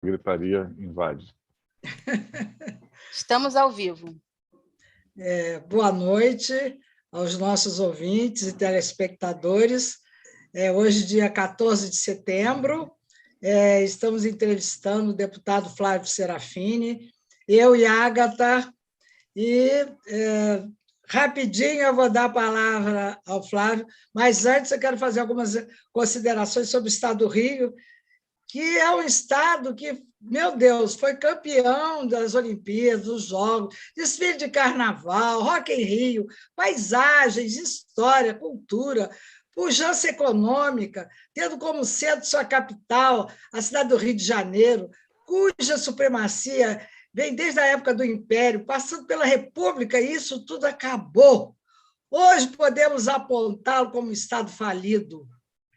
gritaria invade. Estamos ao vivo. Boa noite aos nossos ouvintes e telespectadores. Hoje, dia 14 de setembro, estamos entrevistando o deputado Flávio Serafini, eu e a Ágata, e rapidinho eu vou dar a palavra ao Flávio, mas antes eu quero fazer algumas considerações sobre o Estado do Rio, que é um estado que, meu Deus, foi campeão das Olimpíadas, dos Jogos, desfile de carnaval, Rock in Rio, paisagens, história, cultura, pujança econômica, tendo como centro sua capital, a cidade do Rio de Janeiro, cuja supremacia vem desde a época do Império, passando pela República, e isso tudo acabou. Hoje podemos apontá-lo como um estado falido,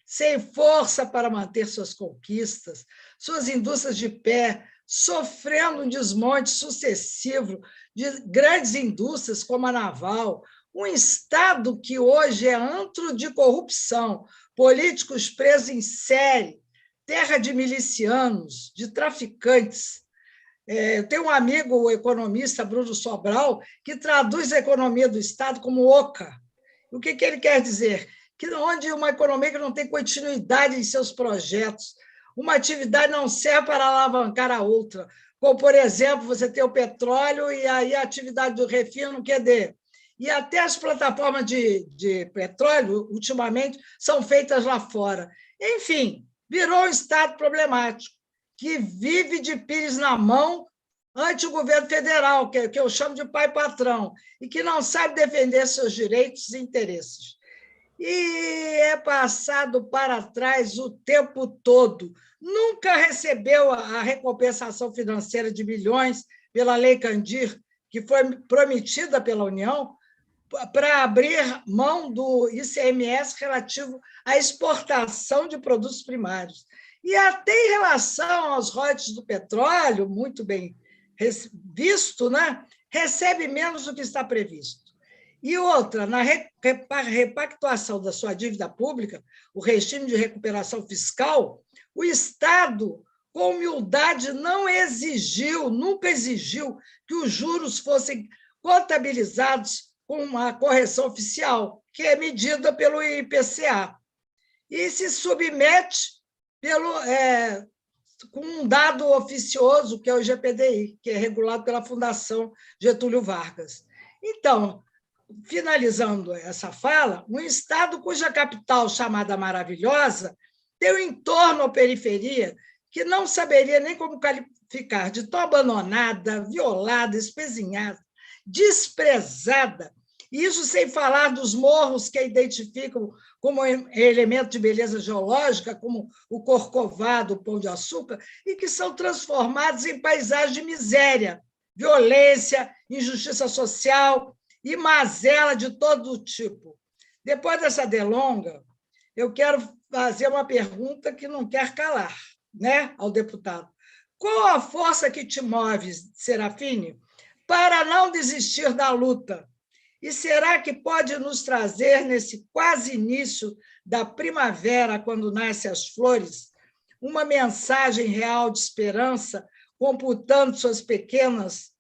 sem força para manter suas conquistas, suas indústrias de pé, sofrendo um desmonte sucessivo de grandes indústrias como a naval, um Estado que hoje é antro de corrupção, políticos presos em série, terra de milicianos, de traficantes. Eu tenho um amigo, o economista Bruno Sobral, que traduz a economia do Estado como oca. O que ele quer dizer? Que onde uma economia que não tem continuidade em seus projetos, uma atividade não serve para alavancar a outra, como, por exemplo, você tem o petróleo e aí a atividade do refino no QD. E até as plataformas de petróleo, ultimamente, são feitas lá fora. Enfim, virou um Estado problemático, que vive de pires na mão ante o governo federal, que eu chamo de pai patrão, e que não sabe defender seus direitos e interesses. E é passado para trás o tempo todo. Nunca recebeu a recompensação financeira de milhões pela Lei Candir, que foi prometida pela União, para abrir mão do ICMS relativo à exportação de produtos primários. E até em relação aos royalties do petróleo, muito bem visto, né? Recebe menos do que está previsto. E outra, na repactuação da sua dívida pública, o regime de recuperação fiscal, o Estado, com humildade, não exigiu, nunca exigiu que os juros fossem contabilizados com uma correção oficial, que é medida pelo IPCA, e se submete com um dado oficioso, que é o GPDI, que é regulado pela Fundação Getúlio Vargas. Então, finalizando essa fala, um Estado cuja capital, chamada Maravilhosa, tem um entorno ou periferia que não saberia nem como qualificar de tão abandonada, violada, espezinhada, desprezada, isso sem falar dos morros que a identificam como elemento de beleza geológica, como o Corcovado, o Pão de Açúcar, e que são transformados em paisagens de miséria, violência, injustiça social e mazela de todo tipo. Depois dessa delonga, eu quero fazer uma pergunta que não quer calar, né, ao deputado. Qual a força que te move, Serafini, para não desistir da luta? E será que pode nos trazer, nesse quase início da primavera, quando nascem as flores, uma mensagem real de esperança, computando suas pequenas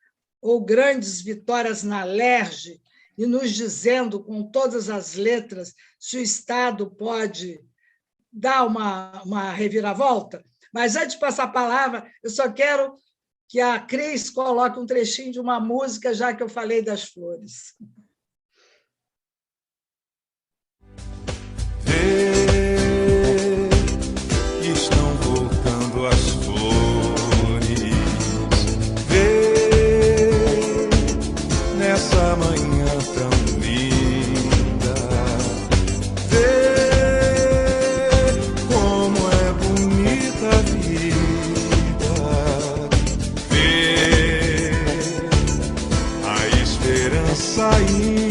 ou grandes vitórias na LERJ e nos dizendo, com todas as letras, se o Estado pode dar uma reviravolta? Mas, antes de passar a palavra, eu só quero que a Cris coloque um trechinho de uma música, já que eu falei das flores. Estão voltando as flores. Nessa manhã tão linda, como é bonita a vida, a esperança ainda.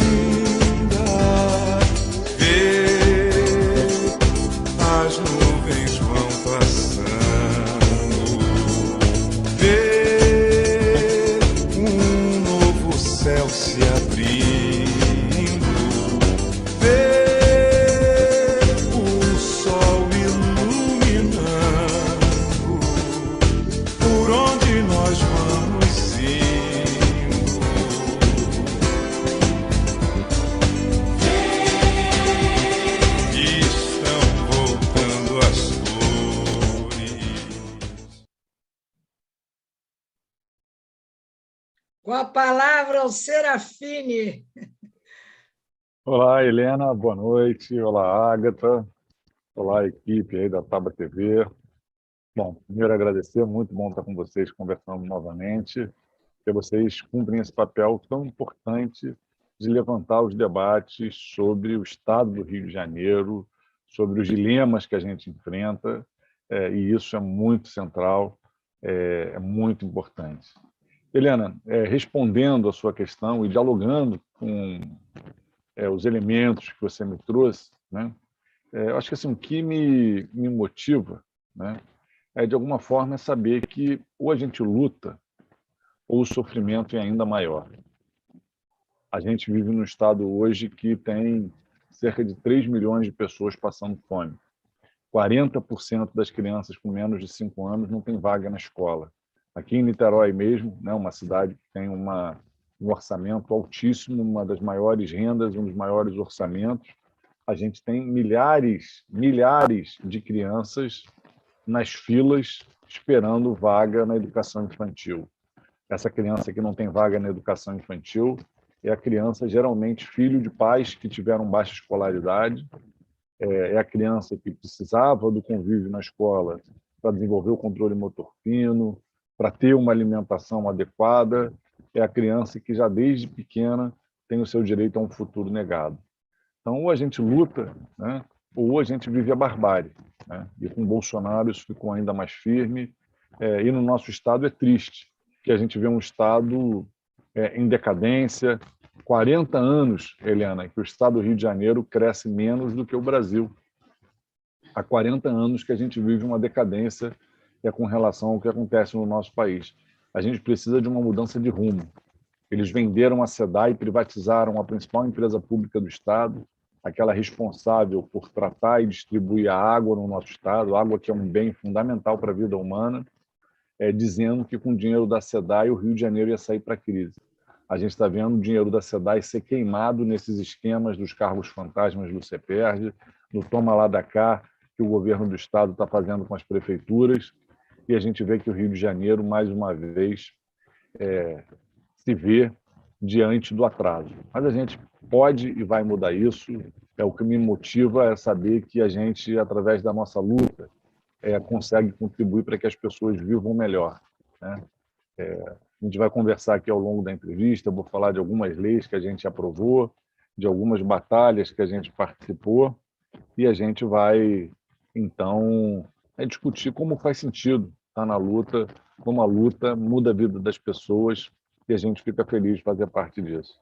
As nuvens vão passando, um novo céu se abrindo, o sol iluminando Com a palavra, o Serafine. Olá, Helena, boa noite. Olá, Ágata. Olá, equipe aí da Taba TV. Bom, primeiro agradecer, muito bom estar com vocês conversando novamente, que vocês cumprem esse papel tão importante de levantar os debates sobre o estado do Rio de Janeiro, sobre os dilemas que a gente enfrenta, e isso é muito central, é muito importante. Helena, respondendo a sua questão e dialogando com os elementos que você me trouxe, né? Eu acho que assim, o que me motiva, né, é, de alguma forma, saber que ou a gente luta ou o sofrimento é ainda maior. A gente vive num estado hoje que tem cerca de 3 milhões de pessoas passando fome. 40% das crianças com menos de 5 anos não tem vaga na escola. Aqui em Niterói mesmo, né, uma cidade que tem um orçamento altíssimo, uma das maiores rendas, um dos maiores orçamentos, a gente tem milhares de crianças nas filas esperando vaga na educação infantil. Essa criança que não tem vaga na educação infantil é a criança, geralmente, filho de pais que tiveram baixa escolaridade, é a criança que precisava do convívio na escola para desenvolver o controle motor fino, para ter uma alimentação adequada, é a criança que já desde pequena tem o seu direito a um futuro negado. Então, ou a gente luta, né, ou a gente vive a barbárie, né? E com Bolsonaro isso ficou ainda mais firme. E no nosso estado é triste, que a gente vê um estado em decadência. 40 anos, Helena, que o estado do Rio de Janeiro cresce menos do que o Brasil. Há 40 anos que a gente vive uma decadência com relação ao que acontece no nosso país. A gente precisa de uma mudança de rumo. Eles venderam a SEDAI e privatizaram a principal empresa pública do Estado, aquela responsável por tratar e distribuir a água no nosso Estado, água que é um bem fundamental para a vida humana, dizendo que com o dinheiro da SEDAI o Rio de Janeiro ia sair para a crise. A gente está vendo o dinheiro da SEDAI ser queimado nesses esquemas dos cargos fantasmas do CEPERD, no toma lá da cá, que o governo do Estado está fazendo com as prefeituras, e a gente vê que o Rio de Janeiro, mais uma vez, se vê diante do atraso. Mas a gente pode e vai mudar isso. O que me motiva é saber que a gente, através da nossa luta, consegue contribuir para que as pessoas vivam melhor, né? A gente vai conversar aqui ao longo da entrevista, eu vou falar de algumas leis que a gente aprovou, de algumas batalhas que a gente participou, e a gente vai, então, discutir como faz sentido estar na luta, como a luta muda a vida das pessoas, e a gente fica feliz de fazer parte disso.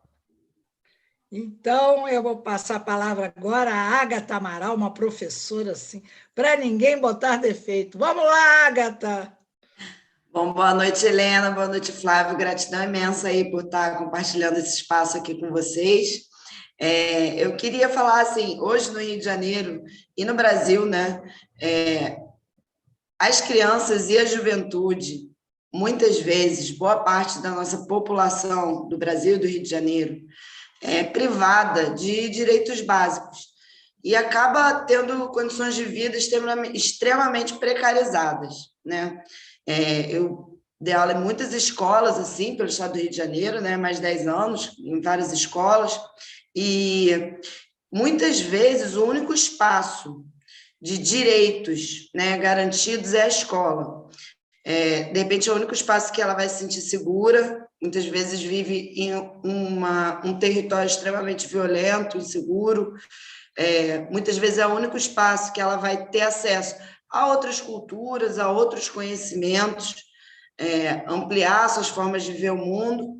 Então, eu vou passar a palavra agora à Ágata Amaral, uma professora assim, para ninguém botar defeito. Vamos lá, Ágata! Bom, boa noite, Helena, boa noite, Flávio. Gratidão imensa aí por estar compartilhando esse espaço aqui com vocês. Eu queria falar assim, hoje no Rio de Janeiro e no Brasil, né, as crianças e a juventude, muitas vezes, boa parte da nossa população do Brasil e do Rio de Janeiro é privada de direitos básicos e acaba tendo condições de vida extremamente precarizadas, né? Eu dei aula em muitas escolas, assim, pelo estado do Rio de Janeiro, né? Mais de 10 anos, em várias escolas, e muitas vezes o único espaço de direitos, né, garantidos é a escola. De repente, é o único espaço que ela vai se sentir segura, muitas vezes vive em um território extremamente violento, inseguro, muitas vezes é o único espaço que ela vai ter acesso a outras culturas, a outros conhecimentos, ampliar suas formas de ver o mundo,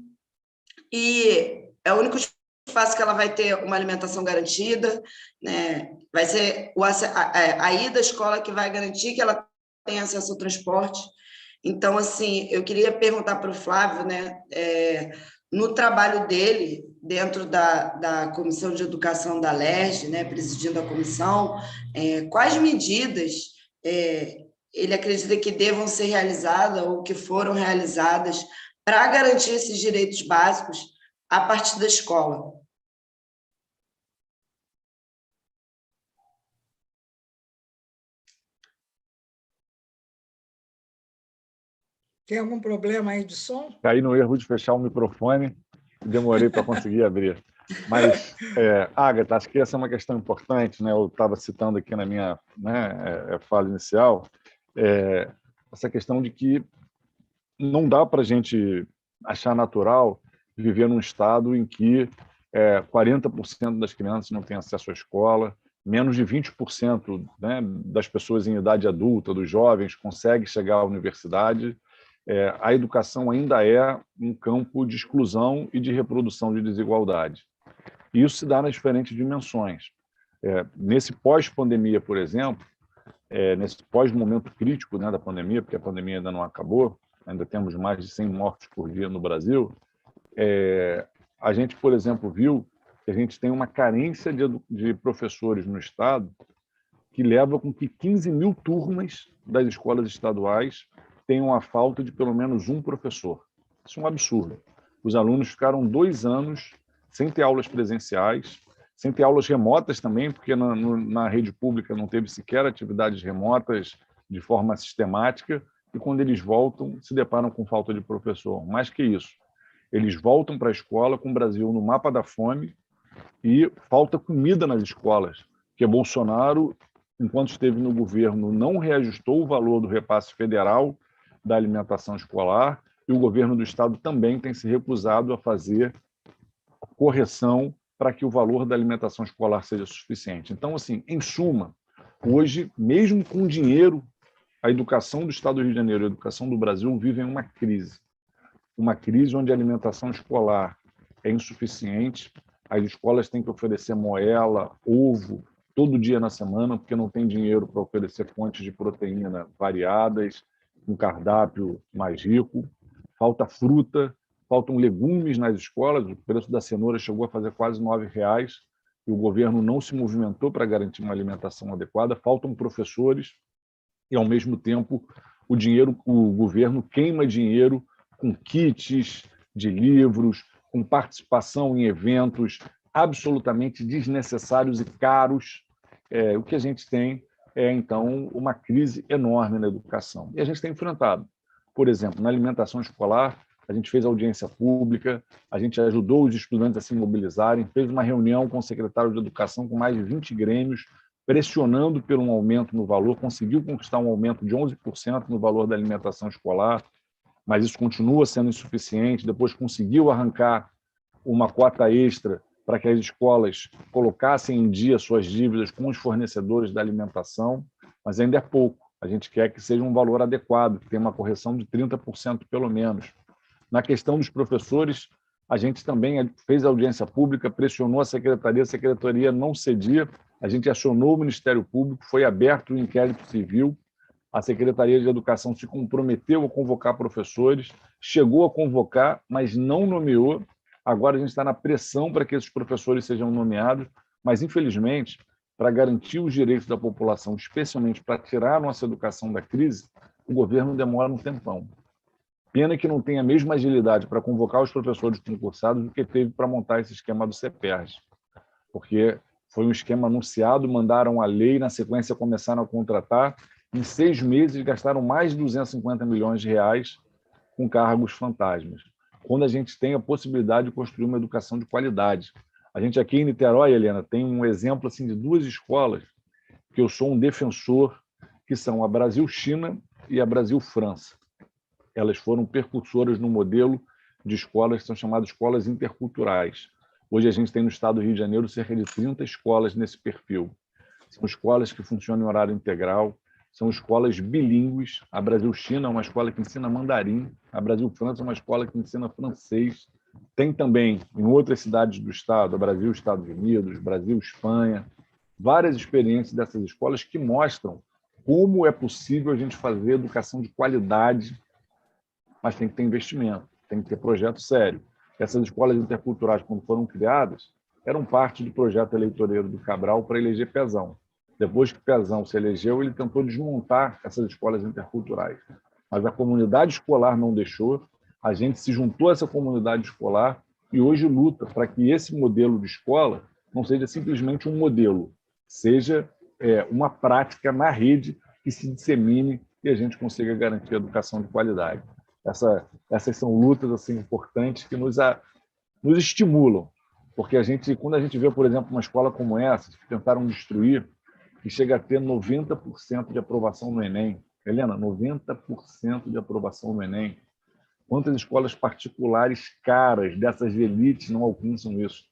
e é o único espaço que ela vai ter uma alimentação garantida, né? Vai ser a ida à escola que vai garantir que ela tenha acesso ao transporte. Então, assim, eu queria perguntar para o Flávio, né, no trabalho dele, dentro da Comissão de Educação da LERJ, né, presidindo a comissão, quais medidas ele acredita que devam ser realizadas ou que foram realizadas para garantir esses direitos básicos a partir da escola? Tem algum problema aí de som? Caí no erro de fechar o microfone e demorei para conseguir abrir. Mas, Agatha, acho que essa é uma questão importante, né? Eu estava citando aqui na minha, né, fala inicial, essa questão de que não dá para a gente achar natural viver num estado em que 40% das crianças não têm acesso à escola, menos de 20%, né, das pessoas em idade adulta, dos jovens, conseguem chegar à universidade. A educação ainda é um campo de exclusão e de reprodução de desigualdade. E isso se dá nas diferentes dimensões. Nesse pós-pandemia, por exemplo, nesse pós-momento crítico, né, da pandemia, porque a pandemia ainda não acabou, ainda temos mais de 100 mortes por dia no Brasil, a gente, por exemplo, viu que a gente tem uma carência de professores no Estado que leva com que 15 mil turmas das escolas estaduais tenham a falta de pelo menos um professor. Isso é um absurdo. Os alunos ficaram 2 anos sem ter aulas presenciais, sem ter aulas remotas também, porque na rede pública não teve sequer atividades remotas de forma sistemática, e quando eles voltam, se deparam com falta de professor. Mais que isso, eles voltam para a escola com o Brasil no mapa da fome e falta comida nas escolas, porque Bolsonaro, enquanto esteve no governo, não reajustou o valor do repasse federal da alimentação escolar, e o governo do Estado também tem se recusado a fazer correção para que o valor da alimentação escolar seja suficiente. Então, assim, em suma, hoje, mesmo com dinheiro, a educação do Estado do Rio de Janeiro e a educação do Brasil vivem uma crise onde a alimentação escolar é insuficiente, as escolas têm que oferecer moela, ovo, todo dia na semana, porque não tem dinheiro para oferecer fontes de proteína variadas, um cardápio mais rico, falta fruta, faltam legumes nas escolas, o preço da cenoura chegou a fazer quase R$ 9,00, e o governo não se movimentou para garantir uma alimentação adequada, faltam professores, e, ao mesmo tempo, o governo queima dinheiro com kits de livros, com participação em eventos absolutamente desnecessários e caros. O que a gente tem então, uma crise enorme na educação. E a gente tem enfrentado. Por exemplo, na alimentação escolar, a gente fez audiência pública, a gente ajudou os estudantes a se mobilizarem, fez uma reunião com o secretário de Educação com mais de 20 grêmios, pressionando por um aumento no valor, conseguiu conquistar um aumento de 11% no valor da alimentação escolar, mas isso continua sendo insuficiente. Depois conseguiu arrancar uma cota extra para que as escolas colocassem em dia suas dívidas com os fornecedores da alimentação, mas ainda é pouco. A gente quer que seja um valor adequado, que tenha uma correção de 30% pelo menos. Na questão dos professores, a gente também fez audiência pública, pressionou a secretaria não cedia, a gente acionou o Ministério Público, foi aberto o inquérito civil, a Secretaria de Educação se comprometeu a convocar professores, chegou a convocar, mas não nomeou. Agora a gente está na pressão para que esses professores sejam nomeados, mas, infelizmente, para garantir os direitos da população, especialmente para tirar a nossa educação da crise, o governo demora um tempão. Pena que não tenha a mesma agilidade para convocar os professores concursados do que teve para montar esse esquema do CEPERJ, porque foi um esquema anunciado, mandaram a lei, na sequência começaram a contratar, em 6 meses gastaram mais de 250 milhões de reais com cargos fantasmas, quando a gente tem a possibilidade de construir uma educação de qualidade. A gente aqui em Niterói, Helena, tem um exemplo assim, de 2 escolas que eu sou um defensor, que são a Brasil-China e a Brasil-França. Elas foram percursoras no modelo de escolas que são chamadas escolas interculturais. Hoje a gente tem no estado do Rio de Janeiro cerca de 30 escolas nesse perfil. São escolas que funcionam em horário integral, são escolas bilíngues. A Brasil-China é uma escola que ensina mandarim, a Brasil-França é uma escola que ensina francês. Tem também, em outras cidades do estado, a Brasil-Estados Unidos, Brasil-Espanha, várias experiências dessas escolas que mostram como é possível a gente fazer educação de qualidade, mas tem que ter investimento, tem que ter projeto sério. Essas escolas interculturais, quando foram criadas, eram parte do projeto eleitoreiro do Cabral para eleger Pezão. Depois que Pezão se elegeu, ele tentou desmontar essas escolas interculturais. Mas a comunidade escolar não deixou, a gente se juntou a essa comunidade escolar e hoje luta para que esse modelo de escola não seja simplesmente um modelo, seja uma prática na rede que se dissemine e a gente consiga garantir a educação de qualidade. Essas são lutas assim, importantes que nos estimulam. Porque quando a gente vê, por exemplo, uma escola como essa, que tentaram destruir, que chega a ter 90% de aprovação no Enem. Helena, 90% de aprovação no Enem. Quantas escolas particulares caras dessas elites não alcançam isso?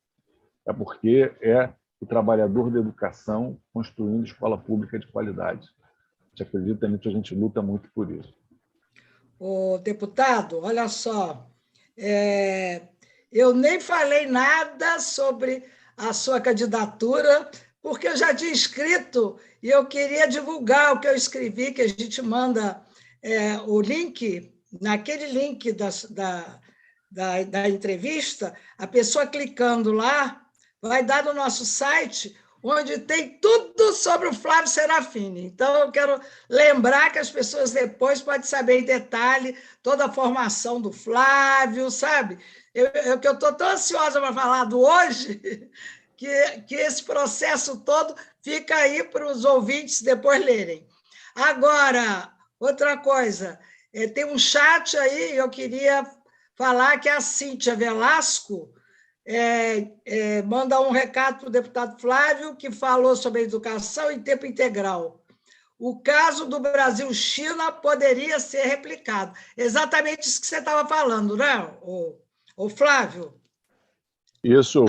É porque é o trabalhador da educação construindo escola pública de qualidade. A gente acredita nisso, a gente luta muito por isso. Ô, deputado, olha só, eu nem falei nada sobre a sua candidatura, porque eu já tinha escrito e eu queria divulgar o que eu escrevi, que a gente manda o link, naquele link da entrevista, a pessoa clicando lá, vai dar no nosso site, onde tem tudo sobre o Flávio Serafini. Então, eu quero lembrar que as pessoas depois podem saber em detalhe toda a formação do Flávio, sabe? Eu estou tão ansiosa para falar do hoje, que esse processo todo fica aí para os ouvintes depois lerem. Agora, outra coisa, tem um chat aí, eu queria falar que a Cíntia Velasco manda um recado para o deputado Flávio, que falou sobre a educação em tempo integral. O caso do Brasil-China poderia ser replicado. Exatamente isso que você estava falando, né, o Flávio? Isso,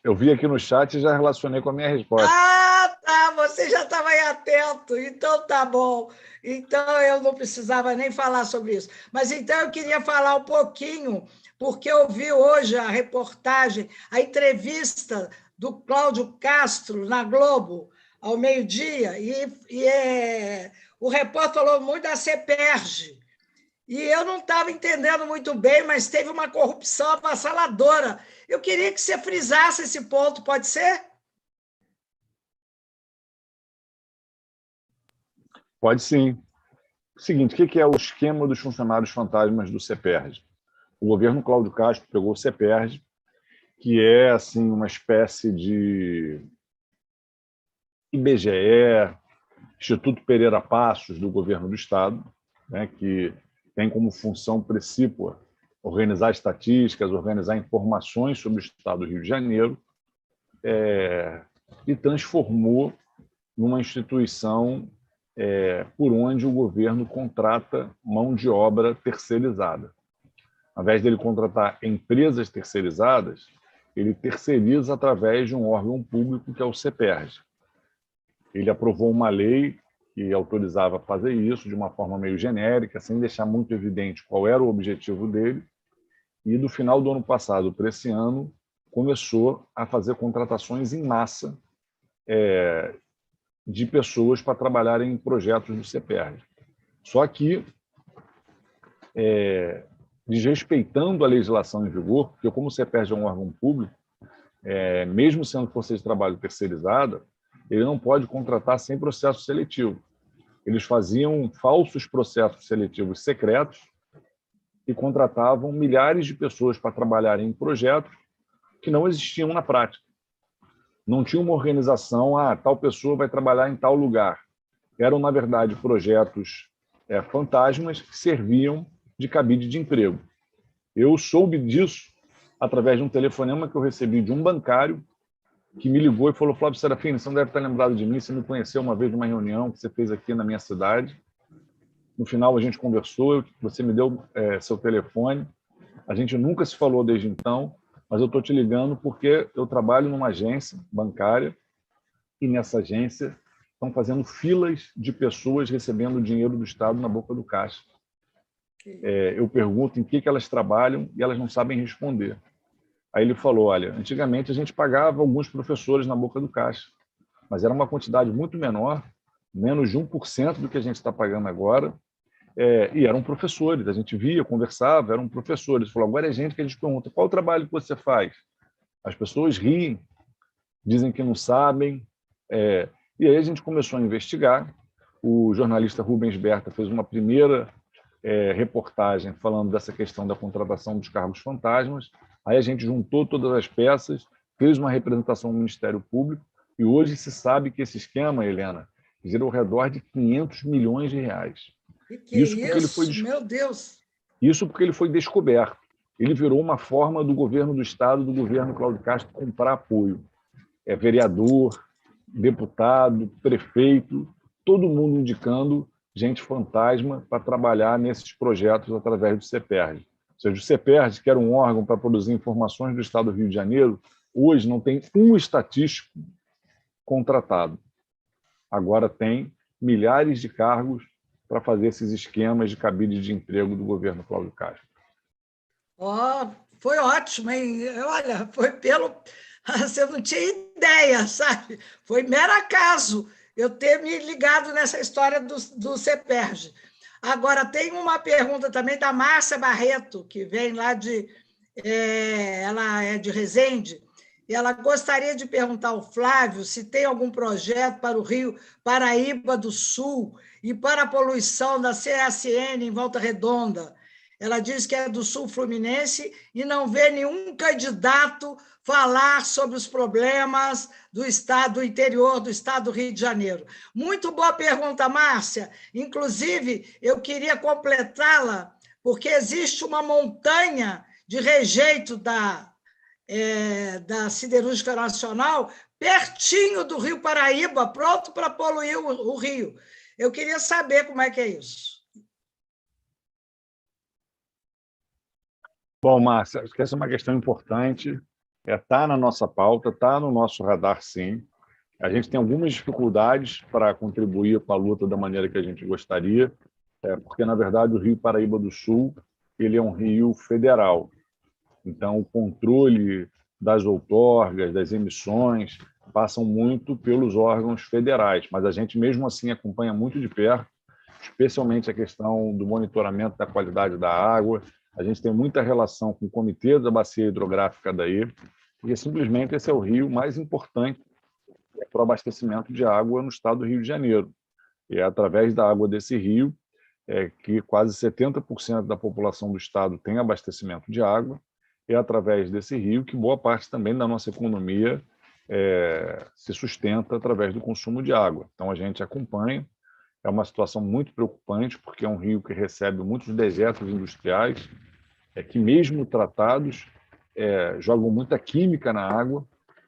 eu vi aqui no chat e já relacionei com a minha resposta. Ah, tá, você já estava aí atento, então tá bom. Então eu não precisava nem falar sobre isso. Mas então eu queria falar um pouquinho, porque eu vi hoje a reportagem, a entrevista do Cláudio Castro na Globo, ao meio-dia, o repórter falou muito da CEPERJ. E eu não estava entendendo muito bem, mas teve uma corrupção avassaladora. Eu queria que você frisasse esse ponto, pode ser? Pode sim. O seguinte, o que é o esquema dos funcionários fantasmas do CEPERJ? O governo Cláudio Castro pegou o CEPERJ, que é assim uma espécie de IBGE, Instituto Pereira Passos do governo do Estado, né, que tem como função precípua organizar estatísticas, organizar informações sobre o Estado do Rio de Janeiro, e transformou numa instituição por onde o governo contrata mão de obra terceirizada. Ao invés dele contratar empresas terceirizadas, ele terceiriza através de um órgão público que é o CEPERJ. Ele aprovou uma lei que autorizava fazer isso de uma forma meio genérica, sem deixar muito evidente qual era o objetivo dele, e do final do ano passado para esse ano, começou a fazer contratações em massa de pessoas para trabalharem em projetos do CEPERJ. Só que, desrespeitando a legislação em vigor, porque como o CEPERJ é um órgão público, mesmo sendo força de trabalho terceirizada, ele não pode contratar sem processo seletivo. Eles faziam falsos processos seletivos secretos e contratavam milhares de pessoas para trabalharem em projetos que não existiam na prática. Não tinha uma organização, tal pessoa vai trabalhar em tal lugar. Eram, na verdade, projetos fantasmas que serviam de cabide de emprego. Eu soube disso através de um telefonema que eu recebi de um bancário que me ligou e falou: Flávio Serafini, você não deve estar lembrado de mim, você me conheceu uma vez numa reunião que você fez aqui na minha cidade. No final a gente conversou, você me deu seu telefone, a gente nunca se falou desde então, mas eu estou te ligando porque eu trabalho numa agência bancária e nessa agência estão fazendo filas de pessoas recebendo dinheiro do Estado na boca do caixa. Eu pergunto em que elas trabalham e elas não sabem responder. Aí ele falou: olha, antigamente a gente pagava alguns professores na boca do caixa, mas era uma quantidade muito menor, menos de 1% do que a gente está pagando agora, e eram professores, a gente via, conversava, eram professores. Ele falou: agora é gente que a gente pergunta: qual o trabalho que você faz? As pessoas riem, dizem que não sabem, e aí a gente começou a investigar. O jornalista Rubens Berta fez uma primeira reportagem falando dessa questão da contratação dos cargos fantasmas. Aí a gente juntou todas as peças, fez uma representação no Ministério Público, e hoje se sabe que esse esquema, Helena, gira ao redor de 500 milhões de reais. Que isso, porque ele foi... meu Deus! Isso porque ele foi descoberto. Ele virou uma forma do governo do Estado, do governo Cláudio Castro, comprar apoio. Vereador, deputado, prefeito, todo mundo indicando gente fantasma para trabalhar nesses projetos através do CEPERJ. Ou seja, o CEPERJ, que era um órgão para produzir informações do Estado do Rio de Janeiro, hoje não tem um estatístico contratado. Agora tem milhares de cargos para fazer esses esquemas de cabide de emprego do governo Cláudio Castro. Foi ótimo, hein? Olha, foi pelo... Você não tinha ideia, sabe? Foi mero acaso eu ter me ligado nessa história do CEPERJ. Agora, tem uma pergunta também da Márcia Barreto, que vem lá ela é de Resende, e ela gostaria de perguntar ao Flávio se tem algum projeto para o Rio Paraíba do Sul e para a poluição da CSN em Volta Redonda. Ela diz que é do Sul Fluminense e não vê nenhum candidato falar sobre os problemas do estado, do interior do estado do Rio de Janeiro. Muito boa pergunta, Márcia. Inclusive, eu queria completá-la, porque existe uma montanha de rejeito da Siderúrgica Nacional pertinho do Rio Paraíba, pronto para poluir o rio. Eu queria saber como é que é isso. Bom, Márcia, acho que essa é uma questão importante. Está na nossa pauta, está no nosso radar, sim. A gente tem algumas dificuldades para contribuir com a luta da maneira que a gente gostaria, porque, na verdade, o Rio Paraíba do Sul ele é um rio federal. Então, o controle das outorgas, das emissões, passam muito pelos órgãos federais, mas a gente, mesmo assim, acompanha muito de perto, especialmente a questão do monitoramento da qualidade da água. A gente tem muita relação com o Comitê da Bacia Hidrográfica daí, porque simplesmente esse é o rio mais importante para o abastecimento de água no estado do Rio de Janeiro. E é através da água desse rio que quase 70% da população do estado tem abastecimento de água, é através desse rio que boa parte também da nossa economia se sustenta através do consumo de água. Então, a gente acompanha. É uma situação muito preocupante, porque é um rio que recebe muitos dejetos industriais, que mesmo tratados, jogam muita química na água,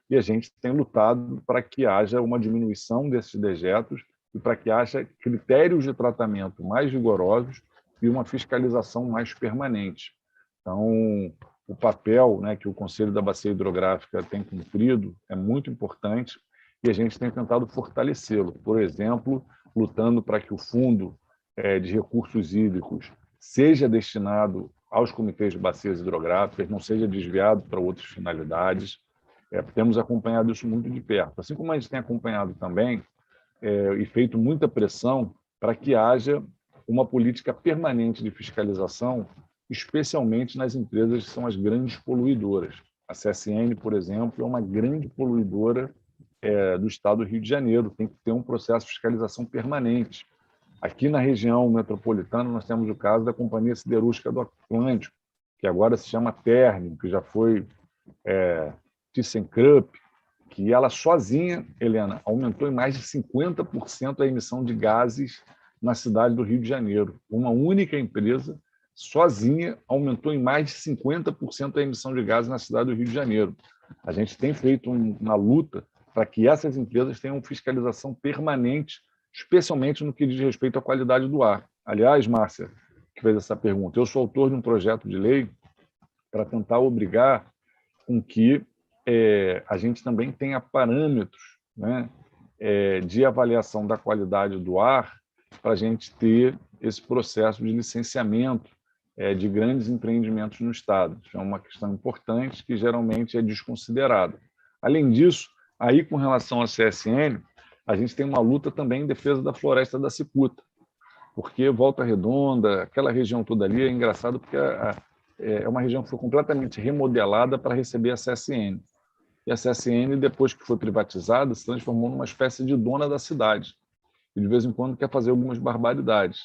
e a gente tem lutado para que haja uma diminuição desses dejetos e para que haja critérios de tratamento mais rigorosos e uma fiscalização mais permanente. Então, o papel, que o Conselho da Bacia Hidrográfica tem cumprido é muito importante e a gente tem tentado fortalecê-lo. Por exemplo, lutando para que o Fundo de Recursos Hídricos seja destinado aos comitês de bacias hidrográficas, não seja desviado para outras finalidades. Temos acompanhado isso muito de perto. Assim como a gente tem acompanhado também e feito muita pressão para que haja uma política permanente de fiscalização, especialmente nas empresas que são as grandes poluidoras. A CSN, por exemplo, é uma grande poluidora do estado do Rio de Janeiro, tem que ter um processo de fiscalização permanente. Aqui na região metropolitana, nós temos o caso da Companhia Siderúrgica do Atlântico, que agora se chama Ternium, que já foi ThyssenKrupp, que ela sozinha, Helena, aumentou em mais de 50% a emissão de gases na cidade do Rio de Janeiro. Uma única empresa, sozinha, aumentou em mais de 50% a emissão de gases na cidade do Rio de Janeiro. A gente tem feito uma luta para que essas empresas tenham fiscalização permanente, especialmente no que diz respeito à qualidade do ar. Aliás, Márcia, que fez essa pergunta, eu sou autor de um projeto de lei para tentar obrigar com que a gente também tenha parâmetros de avaliação da qualidade do ar para a gente ter esse processo de licenciamento de grandes empreendimentos no Estado. Isso é uma questão importante que geralmente é desconsiderada. Além disso, aí com relação à CSN, a gente tem uma luta também em defesa da floresta da cicuta, porque Volta Redonda, aquela região toda ali, é engraçado porque é uma região que foi completamente remodelada para receber a CSN. E a CSN, depois que foi privatizada, se transformou numa espécie de dona da cidade. E, de vez em quando, quer fazer algumas barbaridades.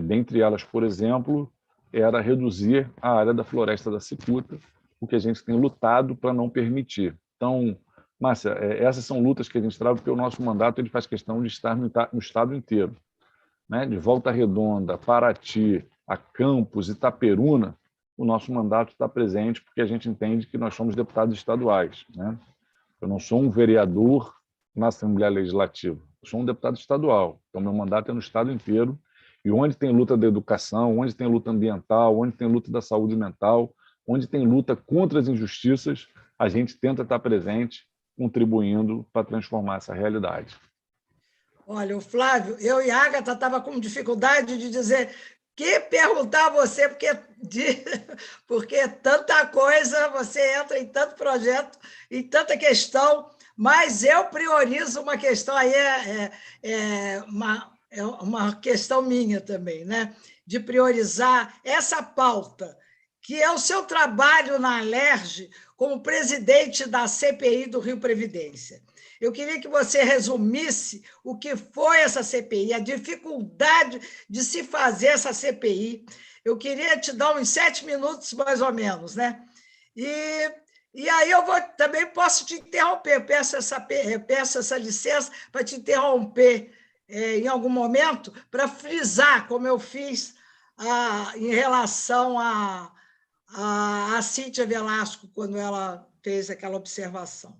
Dentre elas, por exemplo, era reduzir a área da floresta da cicuta, o que a gente tem lutado para não permitir. Então, Márcia, essas são lutas que a gente trava, porque o nosso mandato ele faz questão de estar no estado inteiro. De Volta Redonda, Paraty, a Campos, Itaperuna, o nosso mandato está presente, porque a gente entende que nós somos deputados estaduais, né? Eu não sou um vereador na Assembleia Legislativa, eu sou um deputado estadual, então meu mandato é no estado inteiro, e onde tem luta da educação, onde tem luta ambiental, onde tem luta da saúde mental, onde tem luta contra as injustiças, a gente tenta estar presente, contribuindo para transformar essa realidade. Olha, o Flávio, eu e a Agatha estava com dificuldade de dizer que perguntar a você, porque tanta coisa, você entra em tanto projeto, em tanta questão, mas eu priorizo uma questão, aí é uma questão minha também, né? De priorizar essa pauta, que é o seu trabalho na Alerj como presidente da CPI do Rio Previdência. Eu queria que você resumisse o que foi essa CPI, a dificuldade de se fazer essa CPI. Eu queria te dar uns 7 minutos, mais ou menos, né? E aí eu também posso te interromper, peço essa licença para te interromper em algum momento, para frisar, como eu fiz em relação a Cíntia Velasco, quando ela fez aquela observação.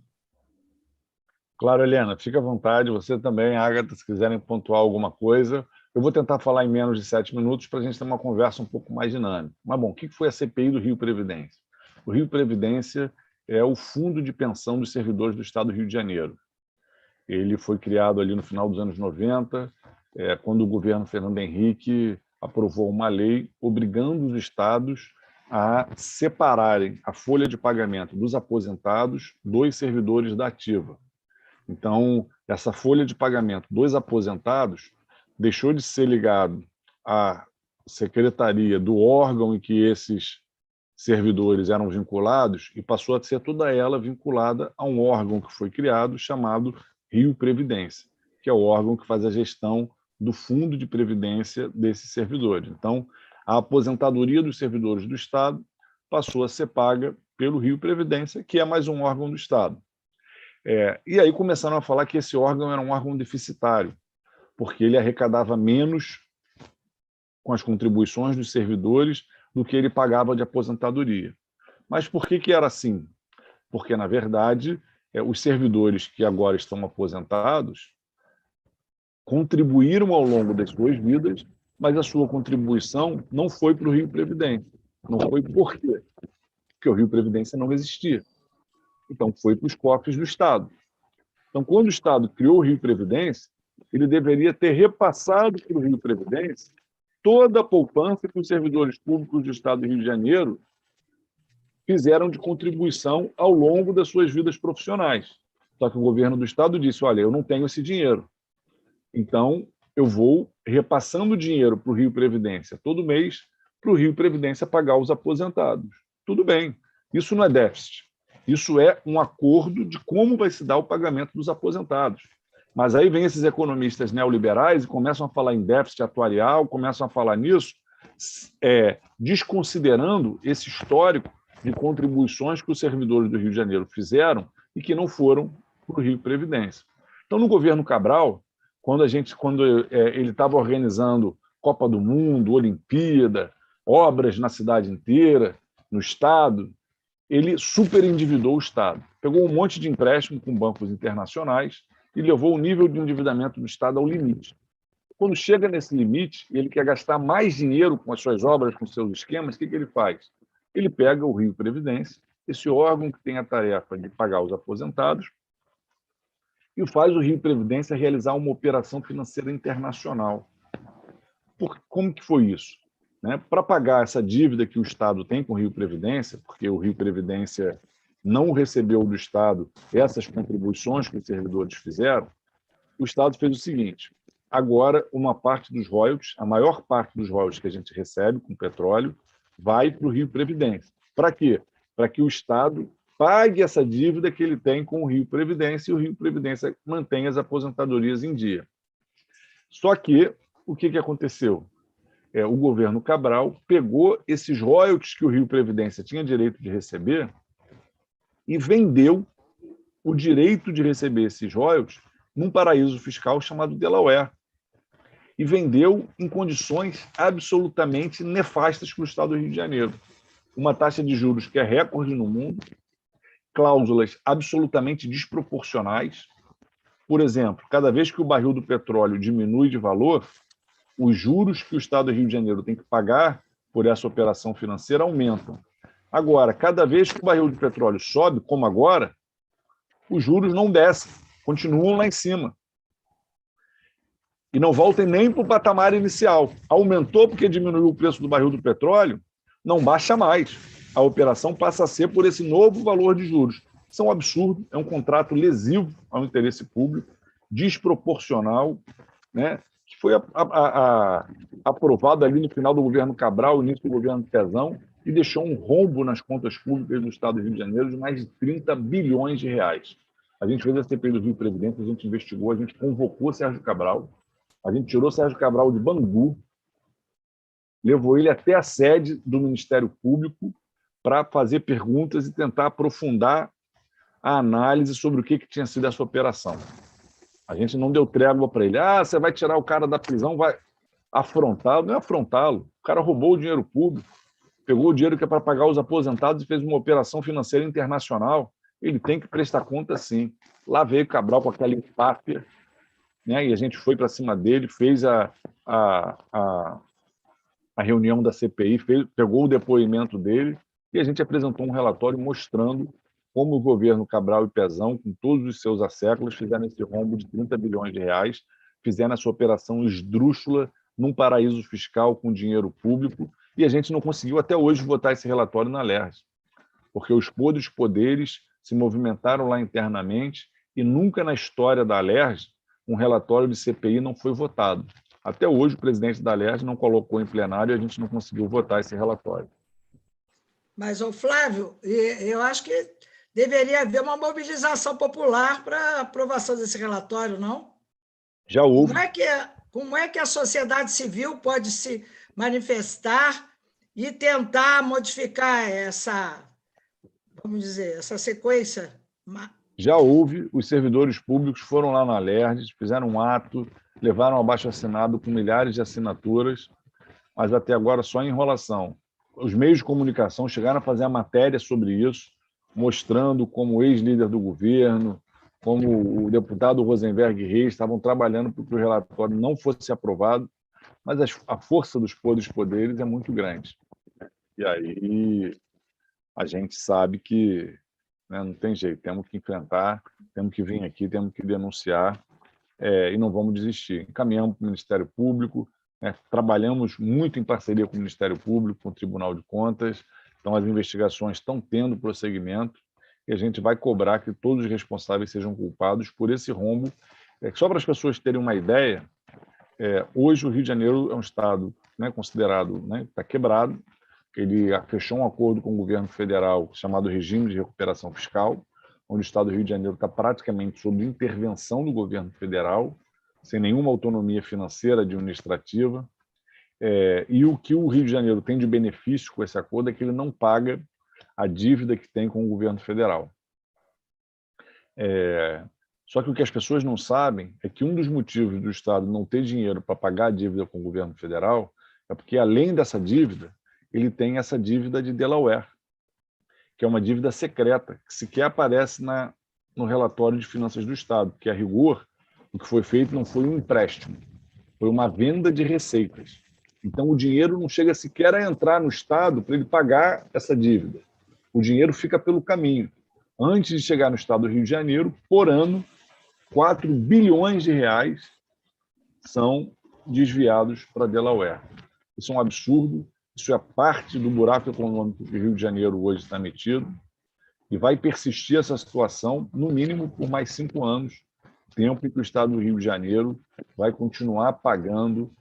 Claro, Helena, fica à vontade. Você também, Agatha, se quiserem pontuar alguma coisa. Eu vou tentar falar em menos de 7 minutos para a gente ter uma conversa um pouco mais dinâmica. Mas, bom, o que foi a CPI do Rio Previdência? O Rio Previdência é o fundo de pensão dos servidores do Estado do Rio de Janeiro. Ele foi criado ali no final dos anos 90, quando o governo Fernando Henrique aprovou uma lei obrigando os estados a separarem a folha de pagamento dos aposentados dos servidores da ativa. Então, essa folha de pagamento dos aposentados deixou de ser ligado à secretaria do órgão em que esses servidores eram vinculados e passou a ser toda ela vinculada a um órgão que foi criado chamado Rio Previdência, que é o órgão que faz a gestão do fundo de previdência desses servidores. Então, a aposentadoria dos servidores do Estado passou a ser paga pelo Rio Previdência, que é mais um órgão do Estado. E aí começaram a falar que esse órgão era um órgão deficitário, porque ele arrecadava menos com as contribuições dos servidores do que ele pagava de aposentadoria. Mas por que era assim? Porque, na verdade, os servidores que agora estão aposentados contribuíram ao longo das suas vidas, mas a sua contribuição não foi para o Rio Previdência. Não foi por quê? Porque o Rio Previdência não existia. Então, foi para os cofres do Estado. Então, quando o Estado criou o Rio Previdência, ele deveria ter repassado para o Rio Previdência toda a poupança que os servidores públicos do Estado do Rio de Janeiro fizeram de contribuição ao longo das suas vidas profissionais. Só que o governo do Estado disse, olha, eu não tenho esse dinheiro. Então, eu vou repassando dinheiro para o Rio Previdência todo mês, para o Rio Previdência pagar os aposentados. Tudo bem, isso não é déficit. Isso é um acordo de como vai se dar o pagamento dos aposentados. Mas aí vem esses economistas neoliberais e começam a falar em déficit atuarial, começam a falar nisso, desconsiderando esse histórico de contribuições que os servidores do Rio de Janeiro fizeram e que não foram para o Rio Previdência. Então, no governo Cabral, quando ele estava organizando Copa do Mundo, Olimpíada, obras na cidade inteira, no Estado, ele superendividou o Estado. Pegou um monte de empréstimo com bancos internacionais e levou o nível de endividamento do Estado ao limite. Quando chega nesse limite, ele quer gastar mais dinheiro com as suas obras, com seus esquemas, o que ele faz? Ele pega o Rio Previdência, esse órgão que tem a tarefa de pagar os aposentados, e faz o Rio Previdência realizar uma operação financeira internacional. Como que foi isso? Para pagar essa dívida que o Estado tem com o Rio Previdência, porque o Rio Previdência não recebeu do Estado essas contribuições que os servidores fizeram, o Estado fez o seguinte, agora uma parte dos royalties, a maior parte dos royalties que a gente recebe com petróleo, vai para o Rio Previdência. Para quê? Para que o Estado pague essa dívida que ele tem com o Rio Previdência e o Rio Previdência mantenha as aposentadorias em dia. Só que, o que aconteceu? O governo Cabral pegou esses royalties que o Rio Previdência tinha direito de receber e vendeu o direito de receber esses royalties num paraíso fiscal chamado Delaware. e vendeu em condições absolutamente nefastas para o Estado do Rio de Janeiro. Uma taxa de juros que é recorde no mundo, cláusulas absolutamente desproporcionais. Por exemplo, cada vez que o barril do petróleo diminui de valor, os juros que o Estado do Rio de Janeiro tem que pagar por essa operação financeira aumentam. Agora, cada vez que o barril de petróleo sobe, como agora, os juros não descem, continuam lá em cima. E não voltem nem para o patamar inicial. Aumentou porque diminuiu o preço do barril do petróleo, não baixa mais. A operação passa a ser por esse novo valor de juros. Isso é um absurdo, é um contrato lesivo ao interesse público, desproporcional, né? Que foi aprovado ali no final do governo Cabral, início do governo Pezão, e deixou um rombo nas contas públicas do Estado do Rio de Janeiro de mais de 30 bilhões de reais. A gente fez a CPI do Rio Previdência, a gente investigou, a gente convocou Sérgio Cabral, a gente tirou Sérgio Cabral de Bangu, levou ele até a sede do Ministério Público para fazer perguntas e tentar aprofundar a análise sobre o que tinha sido essa operação. A gente não deu trégua para ele. Você vai tirar o cara da prisão, vai afrontá-lo. Não é afrontá-lo. O cara roubou o dinheiro público, pegou o dinheiro que é para pagar os aposentados e fez uma operação financeira internacional. Ele tem que prestar conta, sim. Lá veio Cabral com aquela empáfia, né? E a gente foi para cima dele, fez a reunião da CPI, pegou o depoimento dele e a gente apresentou um relatório mostrando como o governo Cabral e Pezão, com todos os seus asséculos, fizeram esse rombo de 30 bilhões de reais, fizeram essa operação esdrúxula num paraíso fiscal com dinheiro público, e a gente não conseguiu até hoje votar esse relatório na LERJ, porque os podres poderes se movimentaram lá internamente e nunca na história da LERJ um relatório de CPI não foi votado. Até hoje o presidente da LERJ não colocou em plenário e a gente não conseguiu votar esse relatório. Mas, Flávio, eu acho que deveria haver uma mobilização popular para a aprovação desse relatório, não? Já houve. Como é que a sociedade civil pode se manifestar e tentar modificar essa, vamos dizer, essa sequência? Já houve, os servidores públicos foram lá na LERJ, fizeram um ato, levaram um abaixo-assinado com milhares de assinaturas, mas até agora só enrolação. Os meios de comunicação chegaram a fazer a matéria sobre isso, mostrando como o ex-líder do governo, como o deputado Rosenberg Reis estavam trabalhando para que o relatório não fosse aprovado, mas a força dos poderes é muito grande. E aí a gente sabe que, né, não tem jeito, temos que enfrentar, temos que vir aqui, temos que denunciar, e não vamos desistir. Encaminhamos para o Ministério Público, né, trabalhamos muito em parceria com o Ministério Público, com o Tribunal de Contas, então as investigações estão tendo prosseguimento e a gente vai cobrar que todos os responsáveis sejam culpados por esse rombo. Só para as pessoas terem uma ideia, hoje o Rio de Janeiro é um estado, né, considerado, né, está quebrado. Ele fechou um acordo com o governo federal chamado Regime de Recuperação Fiscal, onde o estado do Rio de Janeiro está praticamente sob intervenção do governo federal, sem nenhuma autonomia financeira administrativa. E o que o Rio de Janeiro tem de benefício com esse acordo é que ele não paga a dívida que tem com o governo federal. Só que o que as pessoas não sabem é que um dos motivos do Estado não ter dinheiro para pagar a dívida com o governo federal é porque, além dessa dívida, ele tem essa dívida de Delaware, que é uma dívida secreta, que sequer aparece no relatório de finanças do Estado, porque, a rigor, o que foi feito não foi um empréstimo, foi uma venda de receitas. Então, o dinheiro não chega sequer a entrar no Estado para ele pagar essa dívida. O dinheiro fica pelo caminho. Antes de chegar no Estado do Rio de Janeiro, por ano, 4 bilhões de reais são desviados para Delaware. Isso é um absurdo, isso é parte do buraco econômico que o Rio de Janeiro hoje está metido, e vai persistir essa situação, no mínimo, por mais 5 anos, tempo em que o Estado do Rio de Janeiro vai continuar pagando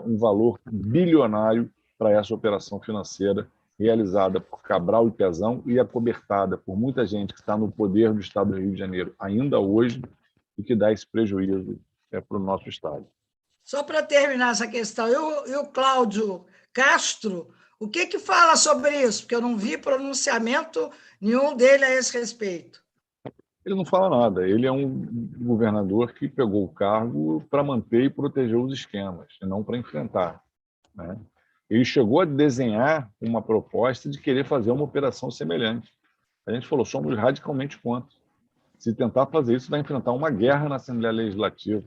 um valor bilionário para essa operação financeira realizada por Cabral e Pezão e acobertada por muita gente que está no poder do Estado do Rio de Janeiro ainda hoje e que dá esse prejuízo para o nosso Estado. Só para terminar essa questão, e o Cláudio Castro, o que fala sobre isso? Porque eu não vi pronunciamento nenhum dele a esse respeito. Ele não fala nada. Ele é um governador que pegou o cargo para manter e proteger os esquemas, e não para enfrentar, né? Ele chegou a desenhar uma proposta de querer fazer uma operação semelhante. A gente falou, somos radicalmente contra. Se tentar fazer isso, vai enfrentar uma guerra na Assembleia Legislativa.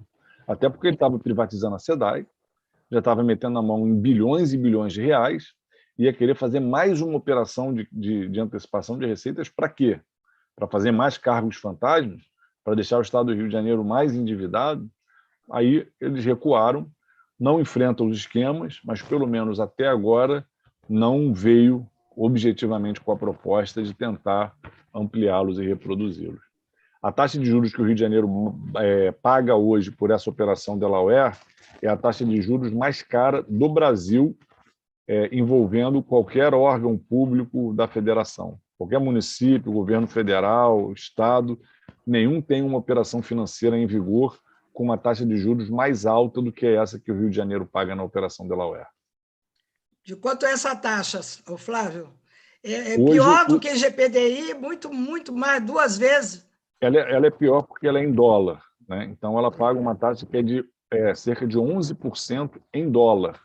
Até porque ele estava privatizando a SEDAI, já estava metendo a mão em bilhões e bilhões de reais, ia querer fazer mais uma operação de antecipação de receitas para quê? Para fazer mais cargos fantasmas? Para deixar o Estado do Rio de Janeiro mais endividado? Aí eles recuaram, não enfrentam os esquemas, mas pelo menos até agora não veio objetivamente com a proposta de tentar ampliá-los e reproduzi-los. A taxa de juros que o Rio de Janeiro paga hoje por essa operação Delaware é a taxa de juros mais cara do Brasil, envolvendo qualquer órgão público da federação. Qualquer município, governo federal, estado, nenhum tem uma operação financeira em vigor com uma taxa de juros mais alta do que essa que o Rio de Janeiro paga na operação Delaware. De quanto é essa taxa, Flávio? É Hoje, pior do que GPDI, muito mais, 2 vezes. Ela é pior porque ela é em dólar, né? Então, ela paga uma taxa que é de cerca de 11% em dólar.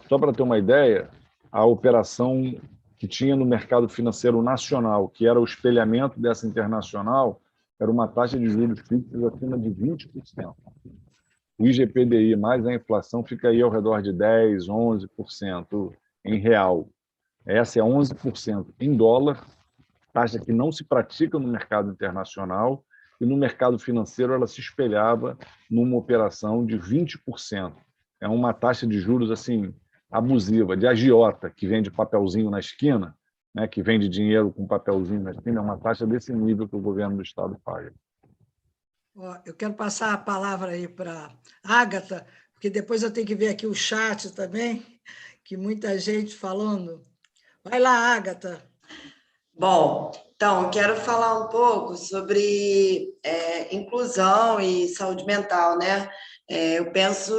Só para ter uma ideia, a operação que tinha no mercado financeiro nacional, que era o espelhamento dessa internacional, era uma taxa de juros fixos acima de 20%. O IGPDI mais a inflação fica aí ao redor de 10%, 11% em real. Essa é 11% em dólar, taxa que não se pratica no mercado internacional, e no mercado financeiro ela se espelhava numa operação de 20%. É uma taxa de juros assim abusiva, de agiota, que vende papelzinho na esquina, né, que vende dinheiro com papelzinho na esquina, é uma taxa desse nível que o governo do Estado paga. Eu quero passar a palavra aí para a Ágata, porque depois eu tenho que ver aqui o chat também, que muita gente falando. Vai lá, Ágata. Bom, então, eu quero falar um pouco sobre inclusão e saúde mental, né? Eu penso,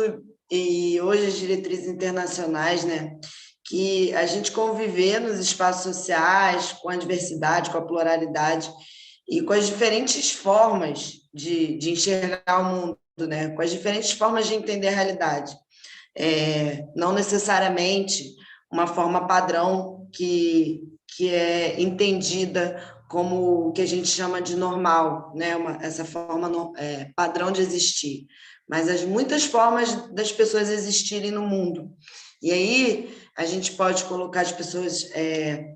e hoje as diretrizes internacionais, né, que a gente conviver nos espaços sociais, com a diversidade, com a pluralidade e com as diferentes formas de enxergar o mundo, né? Com as diferentes formas de entender a realidade. Não necessariamente uma forma padrão que é entendida como o que a gente chama de normal, né? Essa forma padrão de existir, mas as muitas formas das pessoas existirem no mundo. E aí a gente pode colocar as pessoas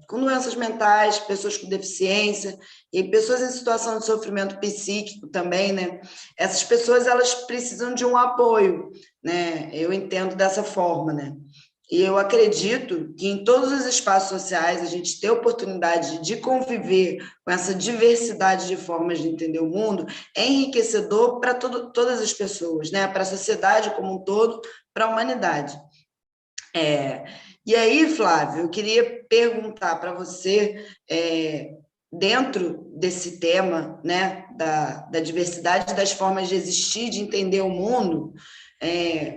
com doenças mentais, pessoas com deficiência e pessoas em situação de sofrimento psíquico também, né? Essas pessoas, elas precisam de um apoio, né? Eu entendo dessa forma, né? E eu acredito que em todos os espaços sociais a gente ter a oportunidade de conviver com essa diversidade de formas de entender o mundo é enriquecedor para todas as pessoas, né? Para a sociedade como um todo, para a humanidade. E aí, Flávio, eu queria perguntar para você, dentro desse tema, né, da diversidade das formas de existir, de entender o mundo,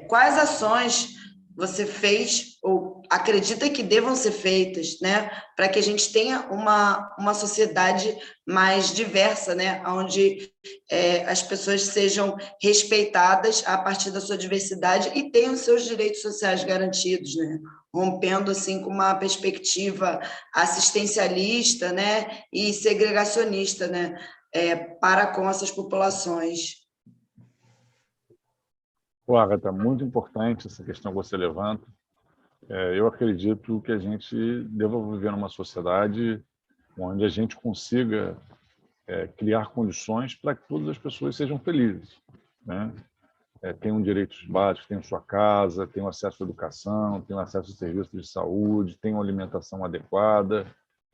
quais ações você fez ou acredita que devam ser feitas, né, para que a gente tenha uma sociedade mais diversa, né, onde as pessoas sejam respeitadas a partir da sua diversidade e tenham seus direitos sociais garantidos, né, rompendo assim com uma perspectiva assistencialista, né, e segregacionista, né, para com essas populações. Agatha, muito importante essa questão que você levanta. Eu acredito que a gente deva viver numa sociedade onde a gente consiga criar condições para que todas as pessoas sejam felizes, né? Tenham direitos básicos, tenham sua casa, tenham acesso à educação, tenham acesso a serviços de saúde, tenham alimentação adequada,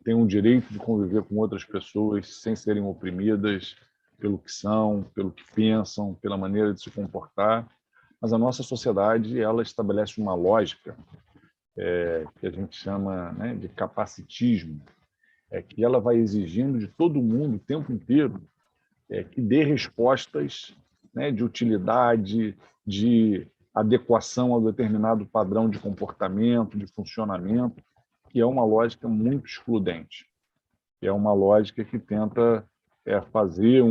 tenham o direito de conviver com outras pessoas sem serem oprimidas pelo que são, pelo que pensam, pela maneira de se comportar. Mas a nossa sociedade, ela estabelece uma lógica que a gente chama, né, de capacitismo, que ela vai exigindo de todo mundo o tempo inteiro que dê respostas, né, de utilidade, de adequação a determinado padrão de comportamento, de funcionamento, que é uma lógica muito excludente. É uma lógica que tenta fazer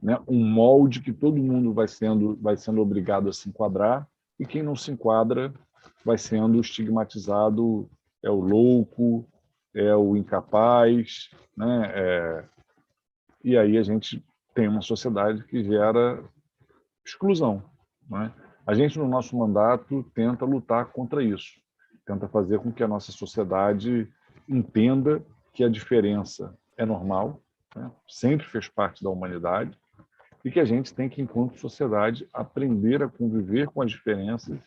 né, um molde que todo mundo vai sendo obrigado a se enquadrar, e quem não se enquadra vai sendo estigmatizado, é o louco, é o incapaz, né? E aí a gente tem uma sociedade que gera exclusão, né? A gente, no nosso mandato, tenta lutar contra isso, tenta fazer com que a nossa sociedade entenda que a diferença é normal, né? Sempre fez parte da humanidade, e que a gente tem que, enquanto sociedade, aprender a conviver com as diferenças,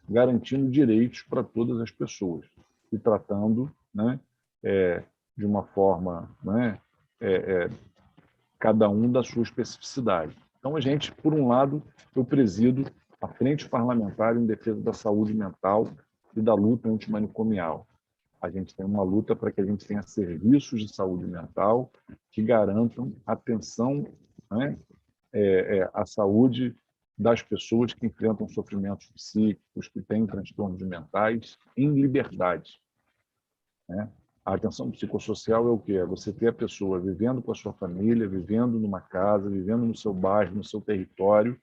garantindo direitos para todas as pessoas e tratando, né, de uma forma, né, cada um da sua especificidade. Então, a gente, por um lado, eu presido a Frente Parlamentar em Defesa da Saúde Mental e da luta antimanicomial. A gente tem uma luta para que a gente tenha serviços de saúde mental que garantam atenção, né, à saúde das pessoas que enfrentam sofrimentos psíquicos, que têm transtornos mentais, em liberdade, né? A atenção psicossocial é o quê? É você ter a pessoa vivendo com a sua família, vivendo numa casa, vivendo no seu bairro, no seu território,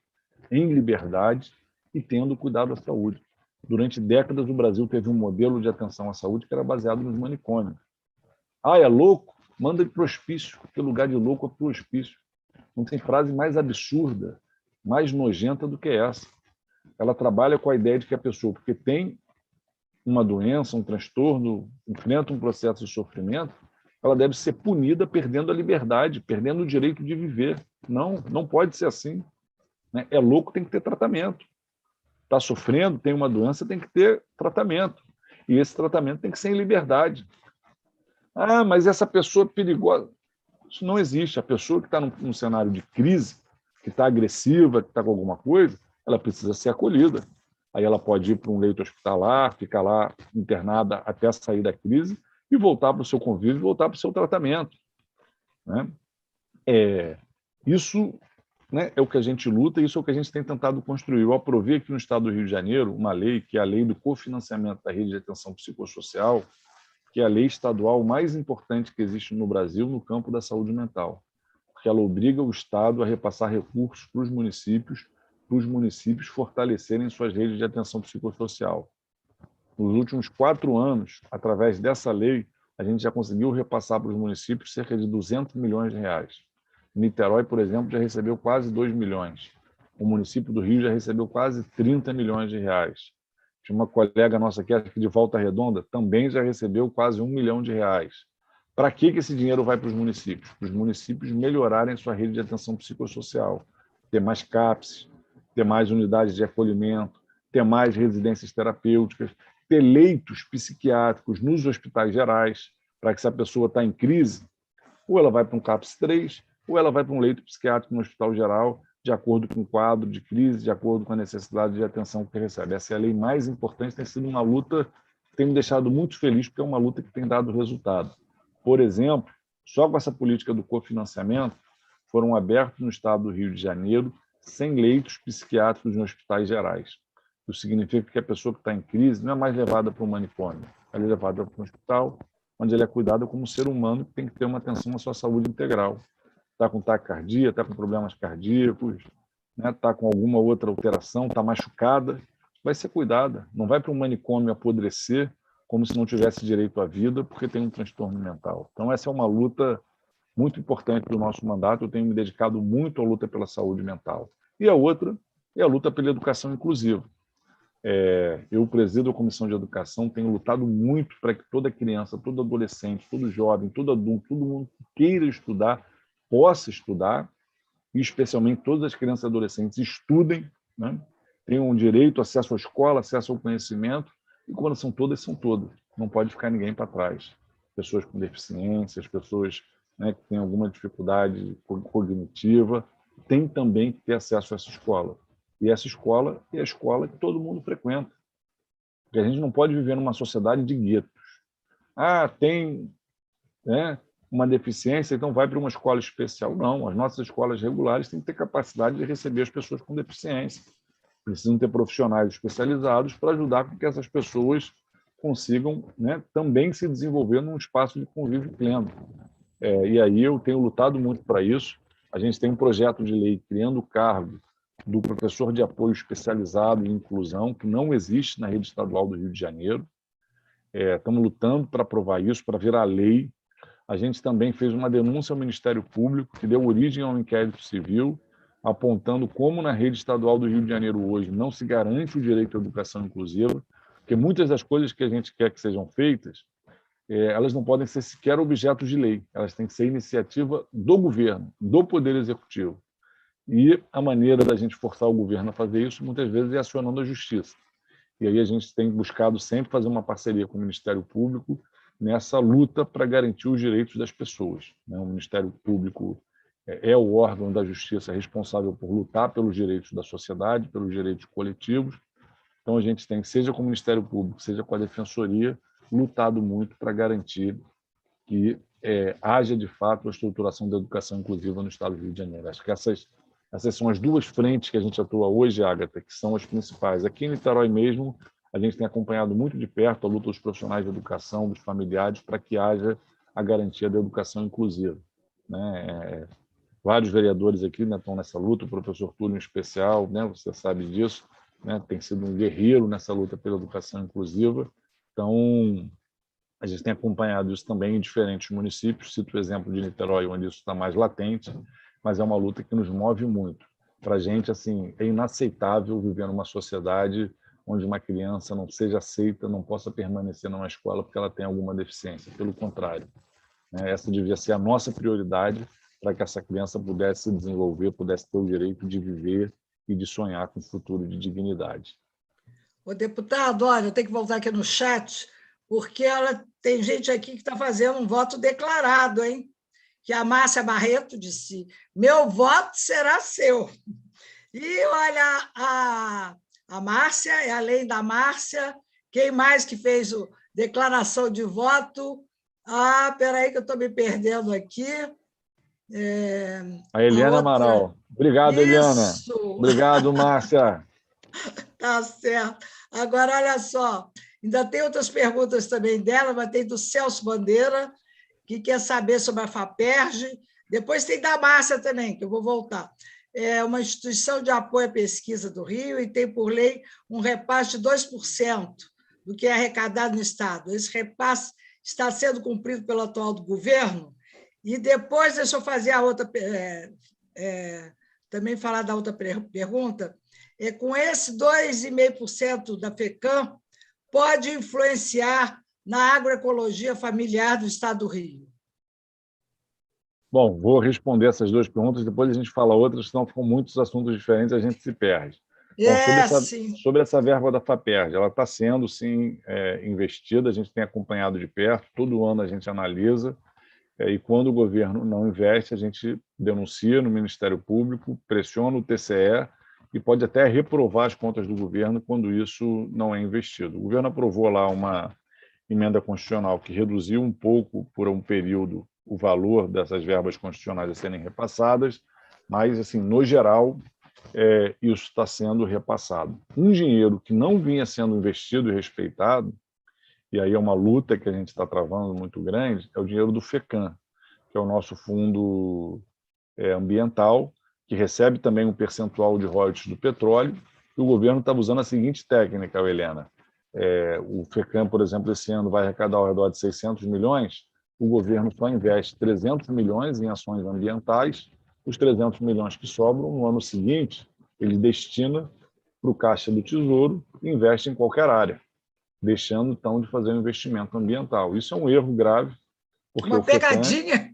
em liberdade e tendo cuidado da saúde. Durante décadas, o Brasil teve um modelo de atenção à saúde que era baseado nos manicômios. Ah, é louco? Manda ele para o hospício, porque lugar de louco é para o hospício. Não tem frase mais absurda, mais nojenta do que essa. Ela trabalha com a ideia de que a pessoa, porque tem uma doença, um transtorno, enfrenta um processo de sofrimento, ela deve ser punida perdendo a liberdade, perdendo o direito de viver. Não, não pode ser assim, né? É louco, tem que ter tratamento. Está sofrendo, tem uma doença, tem que ter tratamento. E esse tratamento tem que ser em liberdade. Ah, mas essa pessoa é perigosa. Isso não existe. A pessoa que está num cenário de crise, que está agressiva, que está com alguma coisa, ela precisa ser acolhida. Aí ela pode ir para um leito hospitalar, ficar lá internada até sair da crise e voltar para o seu convívio, voltar para o seu tratamento, né? Isso, né, é o que a gente luta, e isso é o que a gente tem tentado construir. Eu aprovei aqui no estado do Rio de Janeiro uma lei, que é a lei do cofinanciamento da rede de atenção psicossocial, que é a lei estadual mais importante que existe no Brasil no campo da saúde mental, porque ela obriga o Estado a repassar recursos para os municípios fortalecerem suas redes de atenção psicossocial. Nos últimos 4 anos, através dessa lei, a gente já conseguiu repassar para os municípios cerca de 200 milhões de reais. Niterói, por exemplo, já recebeu quase 2 milhões. O município do Rio já recebeu quase 30 milhões de reais. Tinha uma colega nossa aqui de Volta Redonda, também já recebeu quase 1 milhão de reais. Para que esse dinheiro vai para os municípios? Para os municípios melhorarem sua rede de atenção psicossocial, ter mais CAPS, ter mais unidades de acolhimento, ter mais residências terapêuticas, ter leitos psiquiátricos nos hospitais gerais, para que se a pessoa está em crise, ou ela vai para um CAPS 3, ou ela vai para um leito psiquiátrico no hospital geral, de acordo com o quadro de crise, de acordo com a necessidade de atenção que recebe. Essa é a lei mais importante, tem sido uma luta que tem me deixado muito feliz, porque é uma luta que tem dado resultado. Por exemplo, só com essa política do cofinanciamento, foram abertos no estado do Rio de Janeiro 100 leitos psiquiátricos em hospitais gerais. Isso significa que a pessoa que está em crise não é mais levada para um manicômio, ela é levada para um hospital, onde ela é cuidada como ser humano que tem que ter uma atenção à sua saúde integral. Está com taquicardia, está com problemas cardíacos, né? Está com alguma outra alteração, está machucada, vai ser cuidada. Não vai para um manicômio apodrecer como se não tivesse direito à vida porque tem um transtorno mental. Então, essa é uma luta muito importante do nosso mandato. Eu tenho me dedicado muito à luta pela saúde mental. E a outra é a luta pela educação inclusiva. Eu presido a Comissão de Educação, tenho lutado muito para que toda criança, todo adolescente, todo jovem, todo adulto, todo mundo que queira estudar, possa estudar, e especialmente todas as crianças e adolescentes estudem, né? Tenham direito, acesso à escola, acesso ao conhecimento, e quando são todas, não pode ficar ninguém para trás. Pessoas com deficiências, pessoas, né, que têm alguma dificuldade cognitiva, têm também que ter acesso a essa escola. E essa escola é a escola que todo mundo frequenta. Porque a gente não pode viver numa sociedade de guetos. Ah, tem, né, uma deficiência, então vai para uma escola especial. Não, as nossas escolas regulares têm que ter capacidade de receber as pessoas com deficiência. Precisam ter profissionais especializados para ajudar com que essas pessoas consigam, né, também se desenvolver num espaço de convívio pleno. E aí eu tenho lutado muito para isso. A gente tem um projeto de lei criando o cargo do professor de apoio especializado em inclusão, que não existe na rede estadual do Rio de Janeiro. Estamos lutando para aprovar isso, para virar lei. A gente também fez uma denúncia ao Ministério Público, que deu origem a um inquérito civil, apontando como na rede estadual do Rio de Janeiro hoje não se garante o direito à educação inclusiva, porque muitas das coisas que a gente quer que sejam feitas, elas não podem ser sequer objetos de lei, elas têm que ser iniciativa do governo, do Poder Executivo. E a maneira da gente forçar o governo a fazer isso, muitas vezes, é acionando a justiça. E aí a gente tem buscado sempre fazer uma parceria com o Ministério Público nessa luta para garantir os direitos das pessoas. O Ministério Público é o órgão da justiça responsável por lutar pelos direitos da sociedade, pelos direitos coletivos. Então, a gente tem, seja com o Ministério Público, seja com a Defensoria, lutado muito para garantir que haja, de fato, a estruturação da educação inclusiva no Estado do Rio de Janeiro. Acho que essas são as duas frentes que a gente atua hoje, Ágata, que são as principais. Aqui em Niterói mesmo, a gente tem acompanhado muito de perto a luta dos profissionais de educação, dos familiares, para que haja a garantia da educação inclusiva. Vários vereadores aqui estão nessa luta, o professor Túlio em especial, você sabe disso, tem sido um guerreiro nessa luta pela educação inclusiva. Então, a gente tem acompanhado isso também em diferentes municípios, cito o exemplo de Niterói, onde isso está mais latente, mas é uma luta que nos move muito. Para a gente, assim, é inaceitável viver numa sociedade onde uma criança não seja aceita, não possa permanecer numa escola porque ela tem alguma deficiência. Pelo contrário, essa devia ser a nossa prioridade para que essa criança pudesse se desenvolver, pudesse ter o direito de viver e de sonhar com um futuro de dignidade. Ô, deputado, olha, eu tenho que voltar aqui no chat, porque tem gente aqui que está fazendo um voto declarado, hein? Que a Márcia Barreto disse, meu voto será seu. E, olha, a Márcia, e além da Márcia, quem mais que fez a declaração de voto? Espera aí que eu estou me perdendo aqui. A Eliana Amaral. Obrigado, Eliana. Obrigado, Márcia. Tá certo. Agora, olha só, ainda tem outras perguntas também dela, mas tem do Celso Bandeira, que quer saber sobre a FAPERJ. Depois tem da Márcia também, que eu vou voltar. É uma instituição de apoio à pesquisa do Rio e tem, por lei, um repasse de 2% do que é arrecadado no Estado. Esse repasse está sendo cumprido pelo atual governo. E depois, deixa eu fazer a outra... também falar da outra pergunta. Com esse 2,5% da FECAM, pode influenciar na agroecologia familiar do Estado do Rio? Bom, vou responder essas duas perguntas, depois a gente fala outras, senão ficam muitos assuntos diferentes, a gente se perde. Bom, sobre essa verba da FAPERJ, ela está sendo, sim, investida, a gente tem acompanhado de perto, todo ano a gente analisa, e quando o governo não investe, a gente denuncia no Ministério Público, pressiona o TCE e pode até reprovar as contas do governo quando isso não é investido. O governo aprovou lá uma emenda constitucional que reduziu um pouco, por um período, o valor dessas verbas constitucionais a serem repassadas, mas, assim, no geral, isso está sendo repassado. Um dinheiro que não vinha sendo investido e respeitado, e aí é uma luta que a gente está travando muito grande, é o dinheiro do FECAM, que é o nosso fundo ambiental, que recebe também um percentual de royalties do petróleo, e o governo está usando a seguinte técnica, Helena. O FECAM, por exemplo, esse ano vai arrecadar ao redor de 600 milhões, o governo só investe 300 milhões em ações ambientais, os 300 milhões que sobram, no ano seguinte, ele destina para o Caixa do Tesouro e investe em qualquer área, deixando, então, de fazer um investimento ambiental. Isso é um erro grave. Porque uma pegadinha!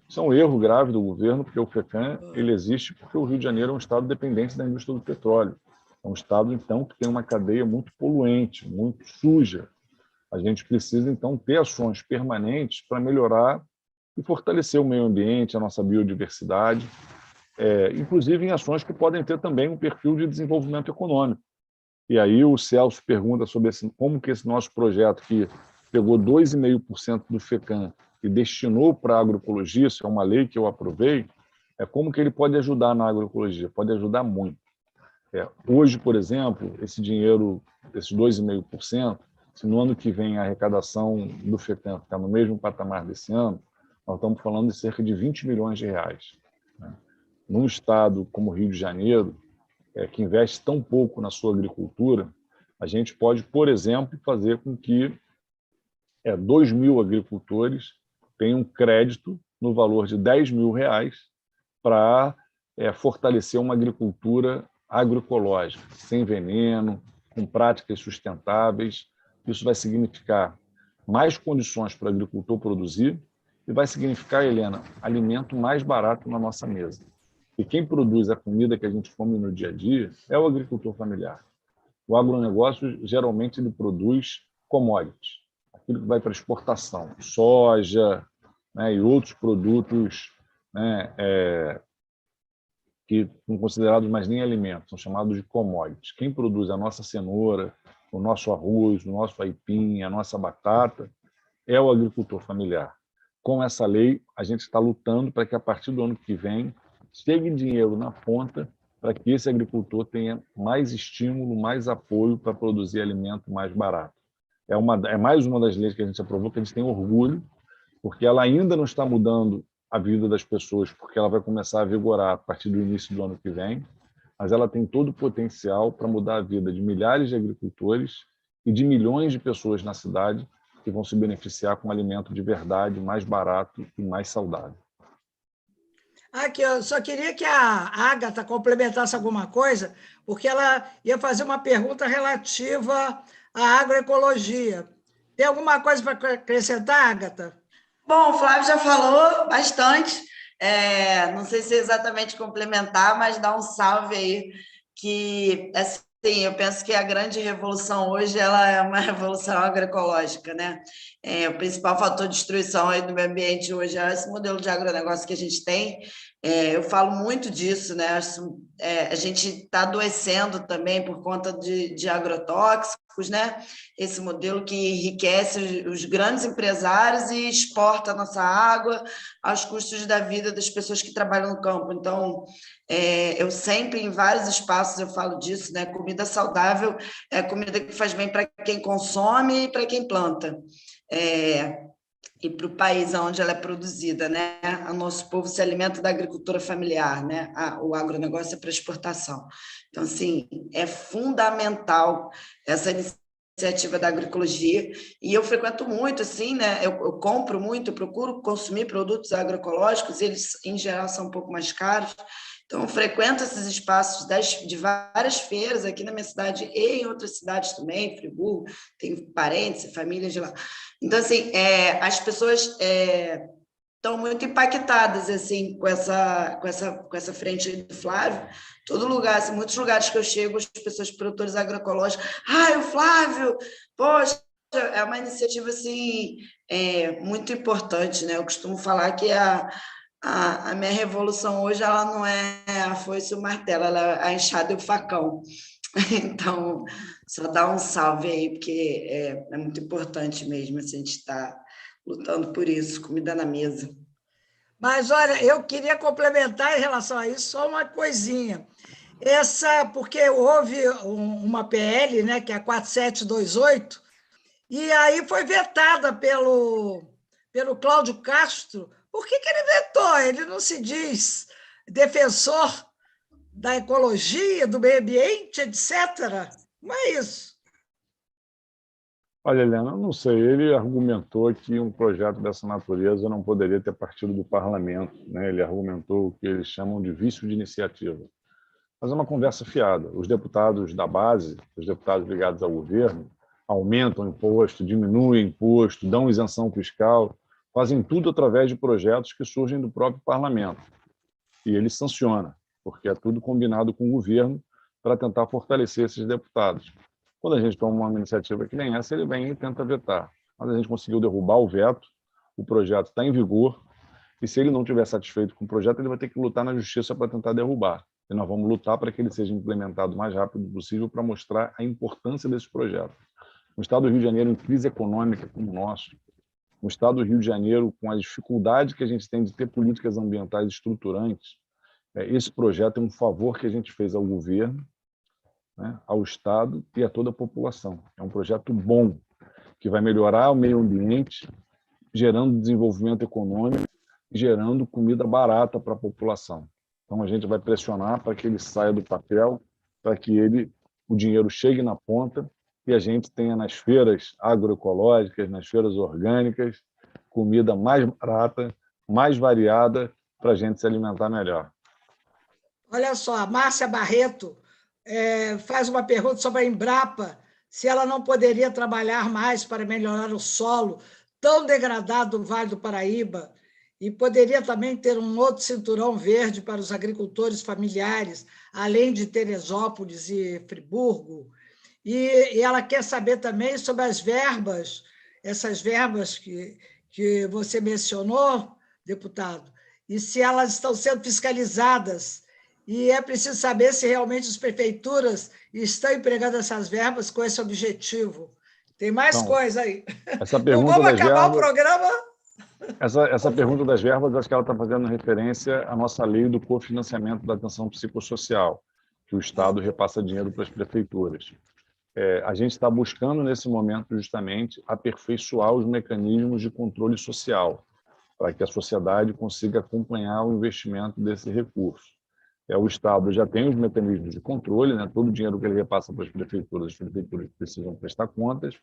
Isso é um erro grave do governo, porque o FECAM ele existe porque o Rio de Janeiro é um estado dependente da indústria do petróleo. É um estado, então, que tem uma cadeia muito poluente, muito suja. A gente precisa, então, ter ações permanentes para melhorar e fortalecer o meio ambiente, a nossa biodiversidade, inclusive em ações que podem ter também um perfil de desenvolvimento econômico. E aí o Celso pergunta sobre como que esse nosso projeto, que pegou 2,5% do FECAM e destinou para a agroecologia, isso é uma lei que eu aprovei, como que ele pode ajudar na agroecologia? Pode ajudar muito. Hoje, por exemplo, esse dinheiro, esses 2,5%, se no ano que vem a arrecadação do FECAM ficar no mesmo patamar desse ano, nós estamos falando de cerca de 20 milhões de reais. Né? Num estado como o Rio de Janeiro, que investe tão pouco na sua agricultura, a gente pode, por exemplo, fazer com que 2.000 agricultores tenham crédito no valor de 10 mil reais para fortalecer uma agricultura agroecológica, sem veneno, com práticas sustentáveis. Isso vai significar mais condições para o agricultor produzir e vai significar, Helena, alimento mais barato na nossa mesa. E quem produz a comida que a gente come no dia a dia é o agricultor familiar. O agronegócio, geralmente, ele produz commodities, aquilo que vai para exportação, soja, né, e outros produtos, né, que são considerados mais nem alimentos, são chamados de commodities. Quem produz a nossa cenoura, o nosso arroz, o nosso aipim, a nossa batata, é o agricultor familiar. Com essa lei, a gente está lutando para que, a partir do ano que vem, chegue dinheiro na ponta para que esse agricultor tenha mais estímulo, mais apoio para produzir alimento mais barato. É mais uma das leis que a gente aprovou, que a gente tem orgulho, porque ela ainda não está mudando a vida das pessoas, porque ela vai começar a vigorar a partir do início do ano que vem, mas ela tem todo o potencial para mudar a vida de milhares de agricultores e de milhões de pessoas na cidade que vão se beneficiar com um alimento de verdade, mais barato e mais saudável. Aqui, eu só queria que a Ágata complementasse alguma coisa, porque ela ia fazer uma pergunta relativa à agroecologia. Tem alguma coisa para acrescentar, Ágata? Bom, o Flávio já falou bastante, não sei se é exatamente complementar, mas dar um salve aí, que, assim, eu penso que a grande revolução hoje ela é uma revolução agroecológica, né? O principal fator de destruição aí do meio ambiente hoje é esse modelo de agronegócio que a gente tem. Eu falo muito disso, né? A gente está adoecendo também por conta de agrotóxicos, né? Esse modelo que enriquece os grandes empresários e exporta a nossa água aos custos da vida das pessoas que trabalham no campo. Então, eu sempre, em vários espaços, eu falo disso, né? Comida saudável é comida que faz bem para quem consome e para quem planta. E para o país onde ela é produzida, né? O nosso povo se alimenta da agricultura familiar, né? O agronegócio é para exportação. Então, assim, é fundamental essa iniciativa da agroecologia, e eu frequento muito, assim, né? Eu compro muito, procuro consumir produtos agroecológicos, e eles, em geral, são um pouco mais caros. Então, eu frequento esses espaços de várias feiras aqui na minha cidade e em outras cidades também, Friburgo, tenho parentes, famílias de lá. Então, assim, as pessoas estão muito impactadas assim, com essa frente do Flávio. Todo lugar, assim, muitos lugares que eu chego, as pessoas produtores agroecológicos, o Flávio, poxa, é uma iniciativa assim, muito importante, né? Eu costumo falar que a minha revolução hoje ela não é a foice e o martelo, ela é a enxada e o facão. Então, só dá um salve aí, porque é muito importante mesmo a gente estar lutando por isso, comida na mesa. Mas, olha, eu queria complementar em relação a isso só uma coisinha. Porque houve uma PL, né, que é a 4728, e aí foi vetada pelo Cláudio Castro. Por que ele vetou? Ele não se diz defensor da ecologia, do meio ambiente, etc. Não é isso. Olha, Helena, eu não sei. Ele argumentou que um projeto dessa natureza não poderia ter partido do parlamento, né? Ele argumentou o que eles chamam de vício de iniciativa. Mas é uma conversa fiada. Os deputados da base, os deputados ligados ao governo, aumentam imposto, diminuem imposto, dão isenção fiscal, fazem tudo através de projetos que surgem do próprio parlamento. E ele sanciona, porque é tudo combinado com o governo para tentar fortalecer esses deputados. Quando a gente toma uma iniciativa que nem essa, ele vem e tenta vetar. Mas a gente conseguiu derrubar o veto, o projeto está em vigor, e se ele não estiver satisfeito com o projeto, ele vai ter que lutar na justiça para tentar derrubar. E nós vamos lutar para que ele seja implementado o mais rápido possível para mostrar a importância desse projeto. No estado do Rio de Janeiro, em crise econômica como o nosso, no estado do Rio de Janeiro, com a dificuldade que a gente tem de ter políticas ambientais estruturantes, esse projeto é um favor que a gente fez ao governo, né, ao Estado e a toda a população. É um projeto bom, que vai melhorar o meio ambiente gerando desenvolvimento econômico, gerando comida barata para a população. Então, a gente vai pressionar para que ele saia do papel, para que o dinheiro chegue na ponta e a gente tenha nas feiras agroecológicas, nas feiras orgânicas, comida mais barata, mais variada, para a gente se alimentar melhor. Olha só, a Márcia Barreto faz uma pergunta sobre a Embrapa, se ela não poderia trabalhar mais para melhorar o solo tão degradado do Vale do Paraíba e poderia também ter um outro cinturão verde para os agricultores familiares, além de Teresópolis e Friburgo. E ela quer saber também sobre as verbas, essas verbas que você mencionou, deputado, e se elas estão sendo fiscalizadas. E é preciso saber se realmente as prefeituras estão empregando essas verbas com esse objetivo. Tem mais coisa aí. Essa Não vamos acabar o programa. Essa pergunta das verbas, acho que ela está fazendo referência à nossa lei do cofinanciamento da atenção psicossocial, que o Estado repassa dinheiro para as prefeituras. A gente está buscando, nesse momento, justamente, aperfeiçoar os mecanismos de controle social, para que a sociedade consiga acompanhar o investimento desse recurso. O Estado já tem os mecanismos de controle, né? Todo o dinheiro que ele repassa para as prefeituras precisam prestar contas,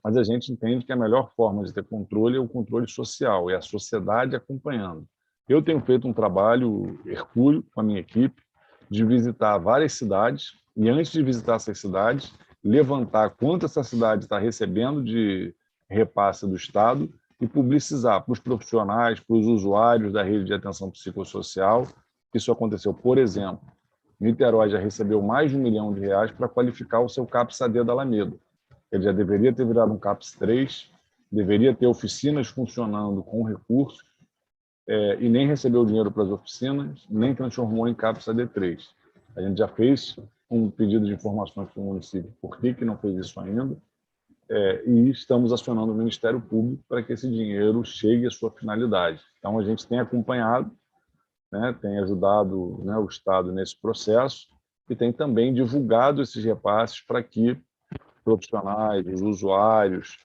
mas a gente entende que a melhor forma de ter controle é o controle social, é a sociedade acompanhando. Eu tenho feito um trabalho hercúleo com a minha equipe de visitar várias cidades e, antes de visitar essas cidades, levantar quanto essa cidade está recebendo de repasse do Estado e publicizar para os profissionais, para os usuários da rede de atenção psicossocial. Isso aconteceu, por exemplo, Niterói já recebeu mais de R$1 milhão para qualificar o seu CAPS-AD da Alameda. Ele já deveria ter virado um CAPS-3, deveria ter oficinas funcionando com recursos, e nem recebeu dinheiro para as oficinas, nem transformou em CAPS-AD3. A gente já fez um pedido de informações para o município, por que não fez isso ainda, e estamos acionando o Ministério Público para que esse dinheiro chegue à sua finalidade. Então, a gente tem acompanhado, tem ajudado o Estado nesse processo e tem também divulgado esses repasses para que profissionais, os usuários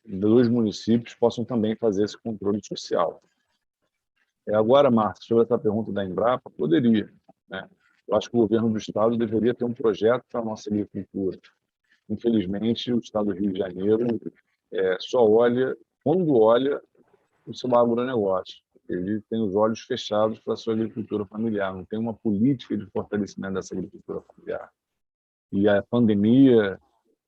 dos municípios possam também fazer esse controle social. Agora, Márcia, sobre essa pergunta da Embrapa, poderia. Eu acho que o governo do Estado deveria ter um projeto para a nossa agricultura. Infelizmente, o Estado do Rio de Janeiro só olha, quando olha, o seu agronegócio. Ele tem os olhos fechados para a sua agricultura familiar, não tem uma política de fortalecimento dessa agricultura familiar. E a pandemia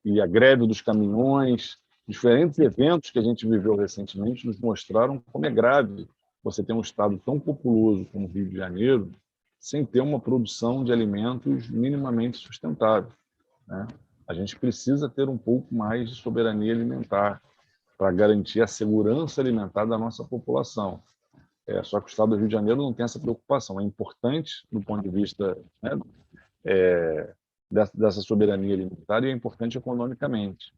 e a greve dos caminhões, diferentes eventos que a gente viveu recentemente nos mostraram como é grave você ter um estado tão populoso como o Rio de Janeiro sem ter uma produção de alimentos minimamente sustentável. A gente precisa ter um pouco mais de soberania alimentar para garantir a segurança alimentar da nossa população. Só que o Estado do Rio de Janeiro não tem essa preocupação. É importante do ponto de vista dessa soberania alimentar e é importante economicamente.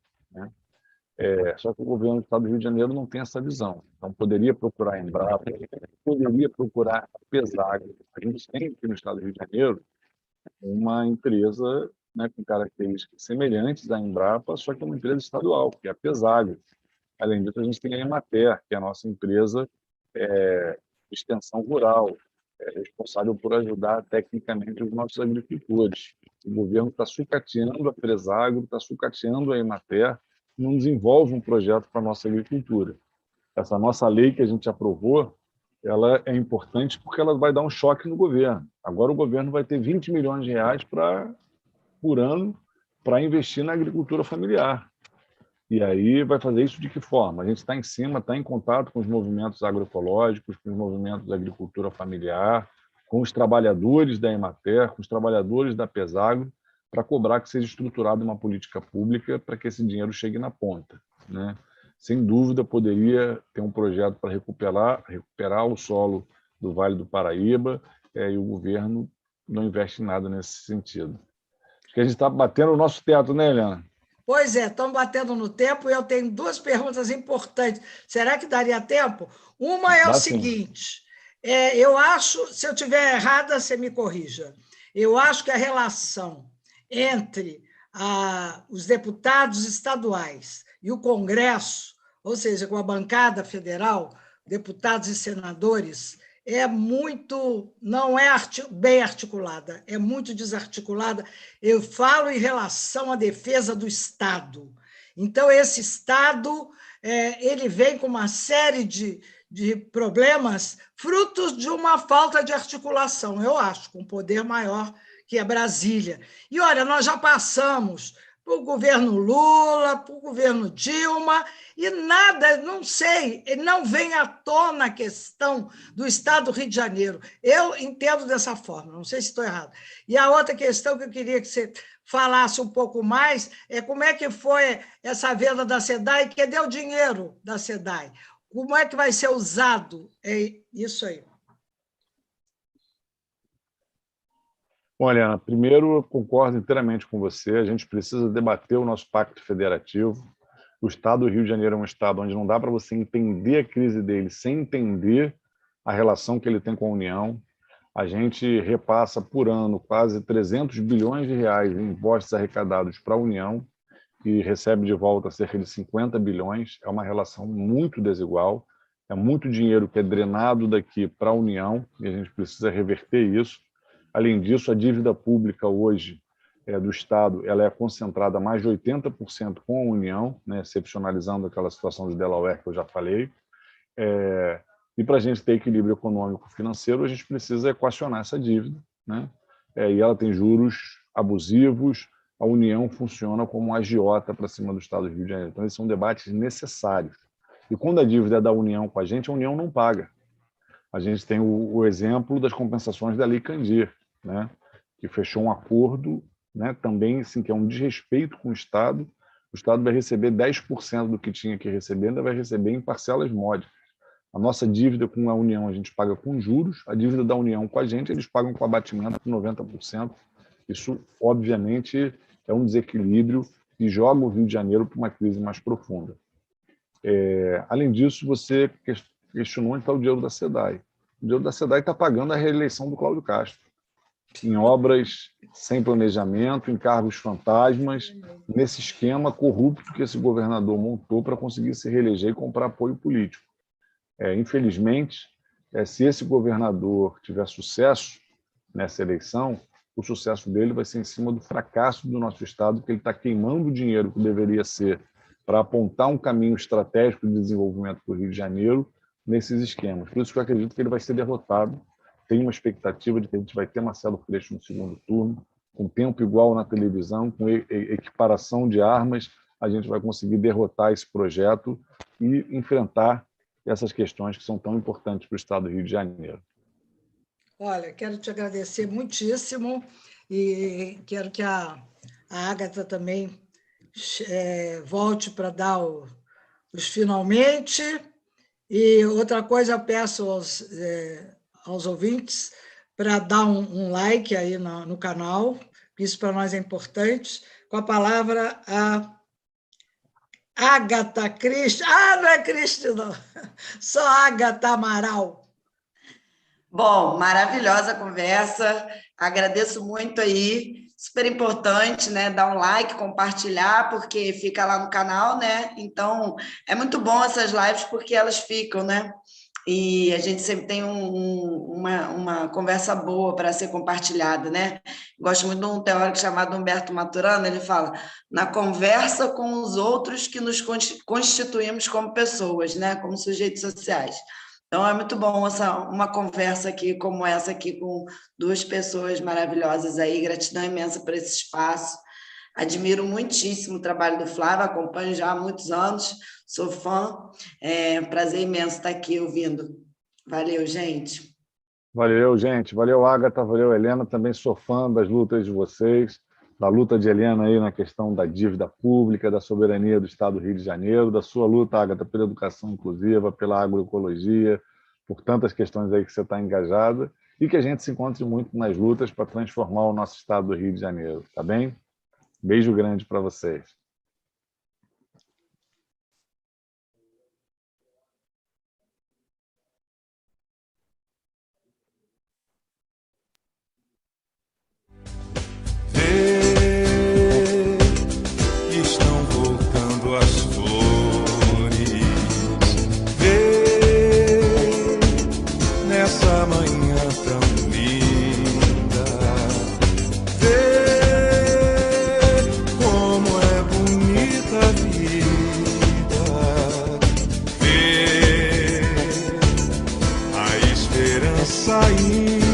Só que o governo do Estado do Rio de Janeiro não tem essa visão. Então, poderia procurar a Embrapa, poderia procurar a Pesagro. A gente tem aqui no Estado do Rio de Janeiro uma empresa com características semelhantes à Embrapa, só que é uma empresa estadual, que é a Pesagro. Além disso, a gente tem a Emater, que é a nossa empresa de extensão rural, responsável por ajudar tecnicamente os nossos agricultores. O governo está sucateando a Pesagro, está sucateando a Emater, não desenvolve um projeto para a nossa agricultura. Essa nossa lei que a gente aprovou, ela é importante porque ela vai dar um choque no governo. Agora o governo vai ter R$20 milhões por ano para investir na agricultura familiar. E aí vai fazer isso de que forma? A gente está em cima, está em contato com os movimentos agroecológicos, com os movimentos da agricultura familiar, com os trabalhadores da Emater, com os trabalhadores da Pesagro, para cobrar que seja estruturada uma política pública para que esse dinheiro chegue na ponta. Sem dúvida, poderia ter um projeto para recuperar o solo do Vale do Paraíba, e o governo não investe nada nesse sentido. Acho que a gente está batendo o nosso teto, né, Helena? Pois é, estamos batendo no tempo e eu tenho duas perguntas importantes. Será que daria tempo? Uma é o seguinte, eu acho, se eu estiver errada, você me corrija, eu acho que a relação entre os deputados estaduais e o Congresso ou seja, com a bancada federal, deputados e senadores, não é bem articulada, é muito desarticulada. Eu falo em relação à defesa do Estado. Então, esse Estado ele vem com uma série de problemas frutos de uma falta de articulação, eu acho, com um poder maior que é Brasília. E, olha, nós já passamos para o governo Lula, para o governo Dilma, e nada, não sei, não vem à tona a questão do Estado do Rio de Janeiro. Eu entendo dessa forma, não sei se estou errado. E a outra questão que eu queria que você falasse um pouco mais é como é que foi essa venda da SEDAI, cadê o dinheiro da SEDAI? Como é que vai ser usado? É isso aí. Olha, primeiro, eu concordo inteiramente com você. A gente precisa debater o nosso pacto federativo. O Estado do Rio de Janeiro é um Estado onde não dá para você entender a crise dele sem entender a relação que ele tem com a União. A gente repassa por ano quase 300 bilhões de reais em impostos arrecadados para a União e recebe de volta cerca de 50 bilhões. É uma relação muito desigual. É muito dinheiro que é drenado daqui para a União e a gente precisa reverter isso. Além disso, a dívida pública hoje do Estado ela é concentrada mais de 80% com a União, né, excepcionalizando aquela situação de Delaware que eu já falei. E para a gente ter equilíbrio econômico-financeiro, a gente precisa equacionar essa dívida, né? E ela tem juros abusivos, a União funciona como um agiota para cima do Estado do Rio de Janeiro. Então, esses são debates necessários. E quando a dívida é da União com a União não paga. A gente tem o exemplo das compensações da Lei Candir, né, que fechou um acordo, né, também assim, que é um desrespeito com o Estado. O Estado vai receber 10% do que tinha que receber, ainda vai receber em parcelas módicas. A nossa dívida com a União a gente paga com juros, a dívida da União com a gente eles pagam com abatimento de 90%. Isso, obviamente, é um desequilíbrio e joga o Rio de Janeiro para uma crise mais profunda. Além disso, você questionou onde está o dinheiro da SEDAI. O dinheiro da SEDAI está pagando a reeleição do Cláudio Castro, em obras sem planejamento, em cargos fantasmas, nesse esquema corrupto que esse governador montou para conseguir se reeleger e comprar apoio político. Infelizmente, se esse governador tiver sucesso nessa eleição, o sucesso dele vai ser em cima do fracasso do nosso Estado, porque ele está queimando o dinheiro que deveria ser para apontar um caminho estratégico de desenvolvimento para o Rio de Janeiro nesses esquemas. Por isso que eu acredito que ele vai ser derrotado. Tem uma expectativa de que a gente vai ter Marcelo Freixo no segundo turno, com tempo igual na televisão, com equiparação de armas, a gente vai conseguir derrotar esse projeto e enfrentar essas questões que são tão importantes para o Estado do Rio de Janeiro. Olha, quero te agradecer muitíssimo e quero que a Ágata também volte para dar os finalmente. E outra coisa, eu peço aos ouvintes para dar um like aí no canal, isso para nós é importante. Com a palavra a Ágata Cristi. Não é Cristi, não. Só Ágata Amaral. Bom, maravilhosa conversa. Agradeço muito aí. Super importante, né? Dar um like, compartilhar, porque fica lá no canal, né? Então, é muito bom essas lives porque elas ficam, né? E a gente sempre tem uma conversa boa para ser compartilhada, né? Gosto muito de um teórico chamado Humberto Maturana, ele fala, na conversa com os outros que nos constituímos como pessoas, né? Como sujeitos sociais. Então, é muito bom uma conversa aqui como essa aqui com duas pessoas maravilhosas aí. Gratidão imensa por esse espaço. Admiro muitíssimo o trabalho do Flávio, acompanho já há muitos anos, sou fã. Prazer imenso estar aqui ouvindo. Valeu, gente. Valeu, gente. Valeu, Ágata. Valeu, Helena. Também sou fã das lutas de vocês, da luta de Helena aí na questão da dívida pública, da soberania do Estado do Rio de Janeiro, da sua luta, Ágata, pela educação inclusiva, pela agroecologia, por tantas questões aí que você está engajada, e que a gente se encontre muito nas lutas para transformar o nosso Estado do Rio de Janeiro, tá bem? Beijo grande para vocês. Estão voltando as flores. sair.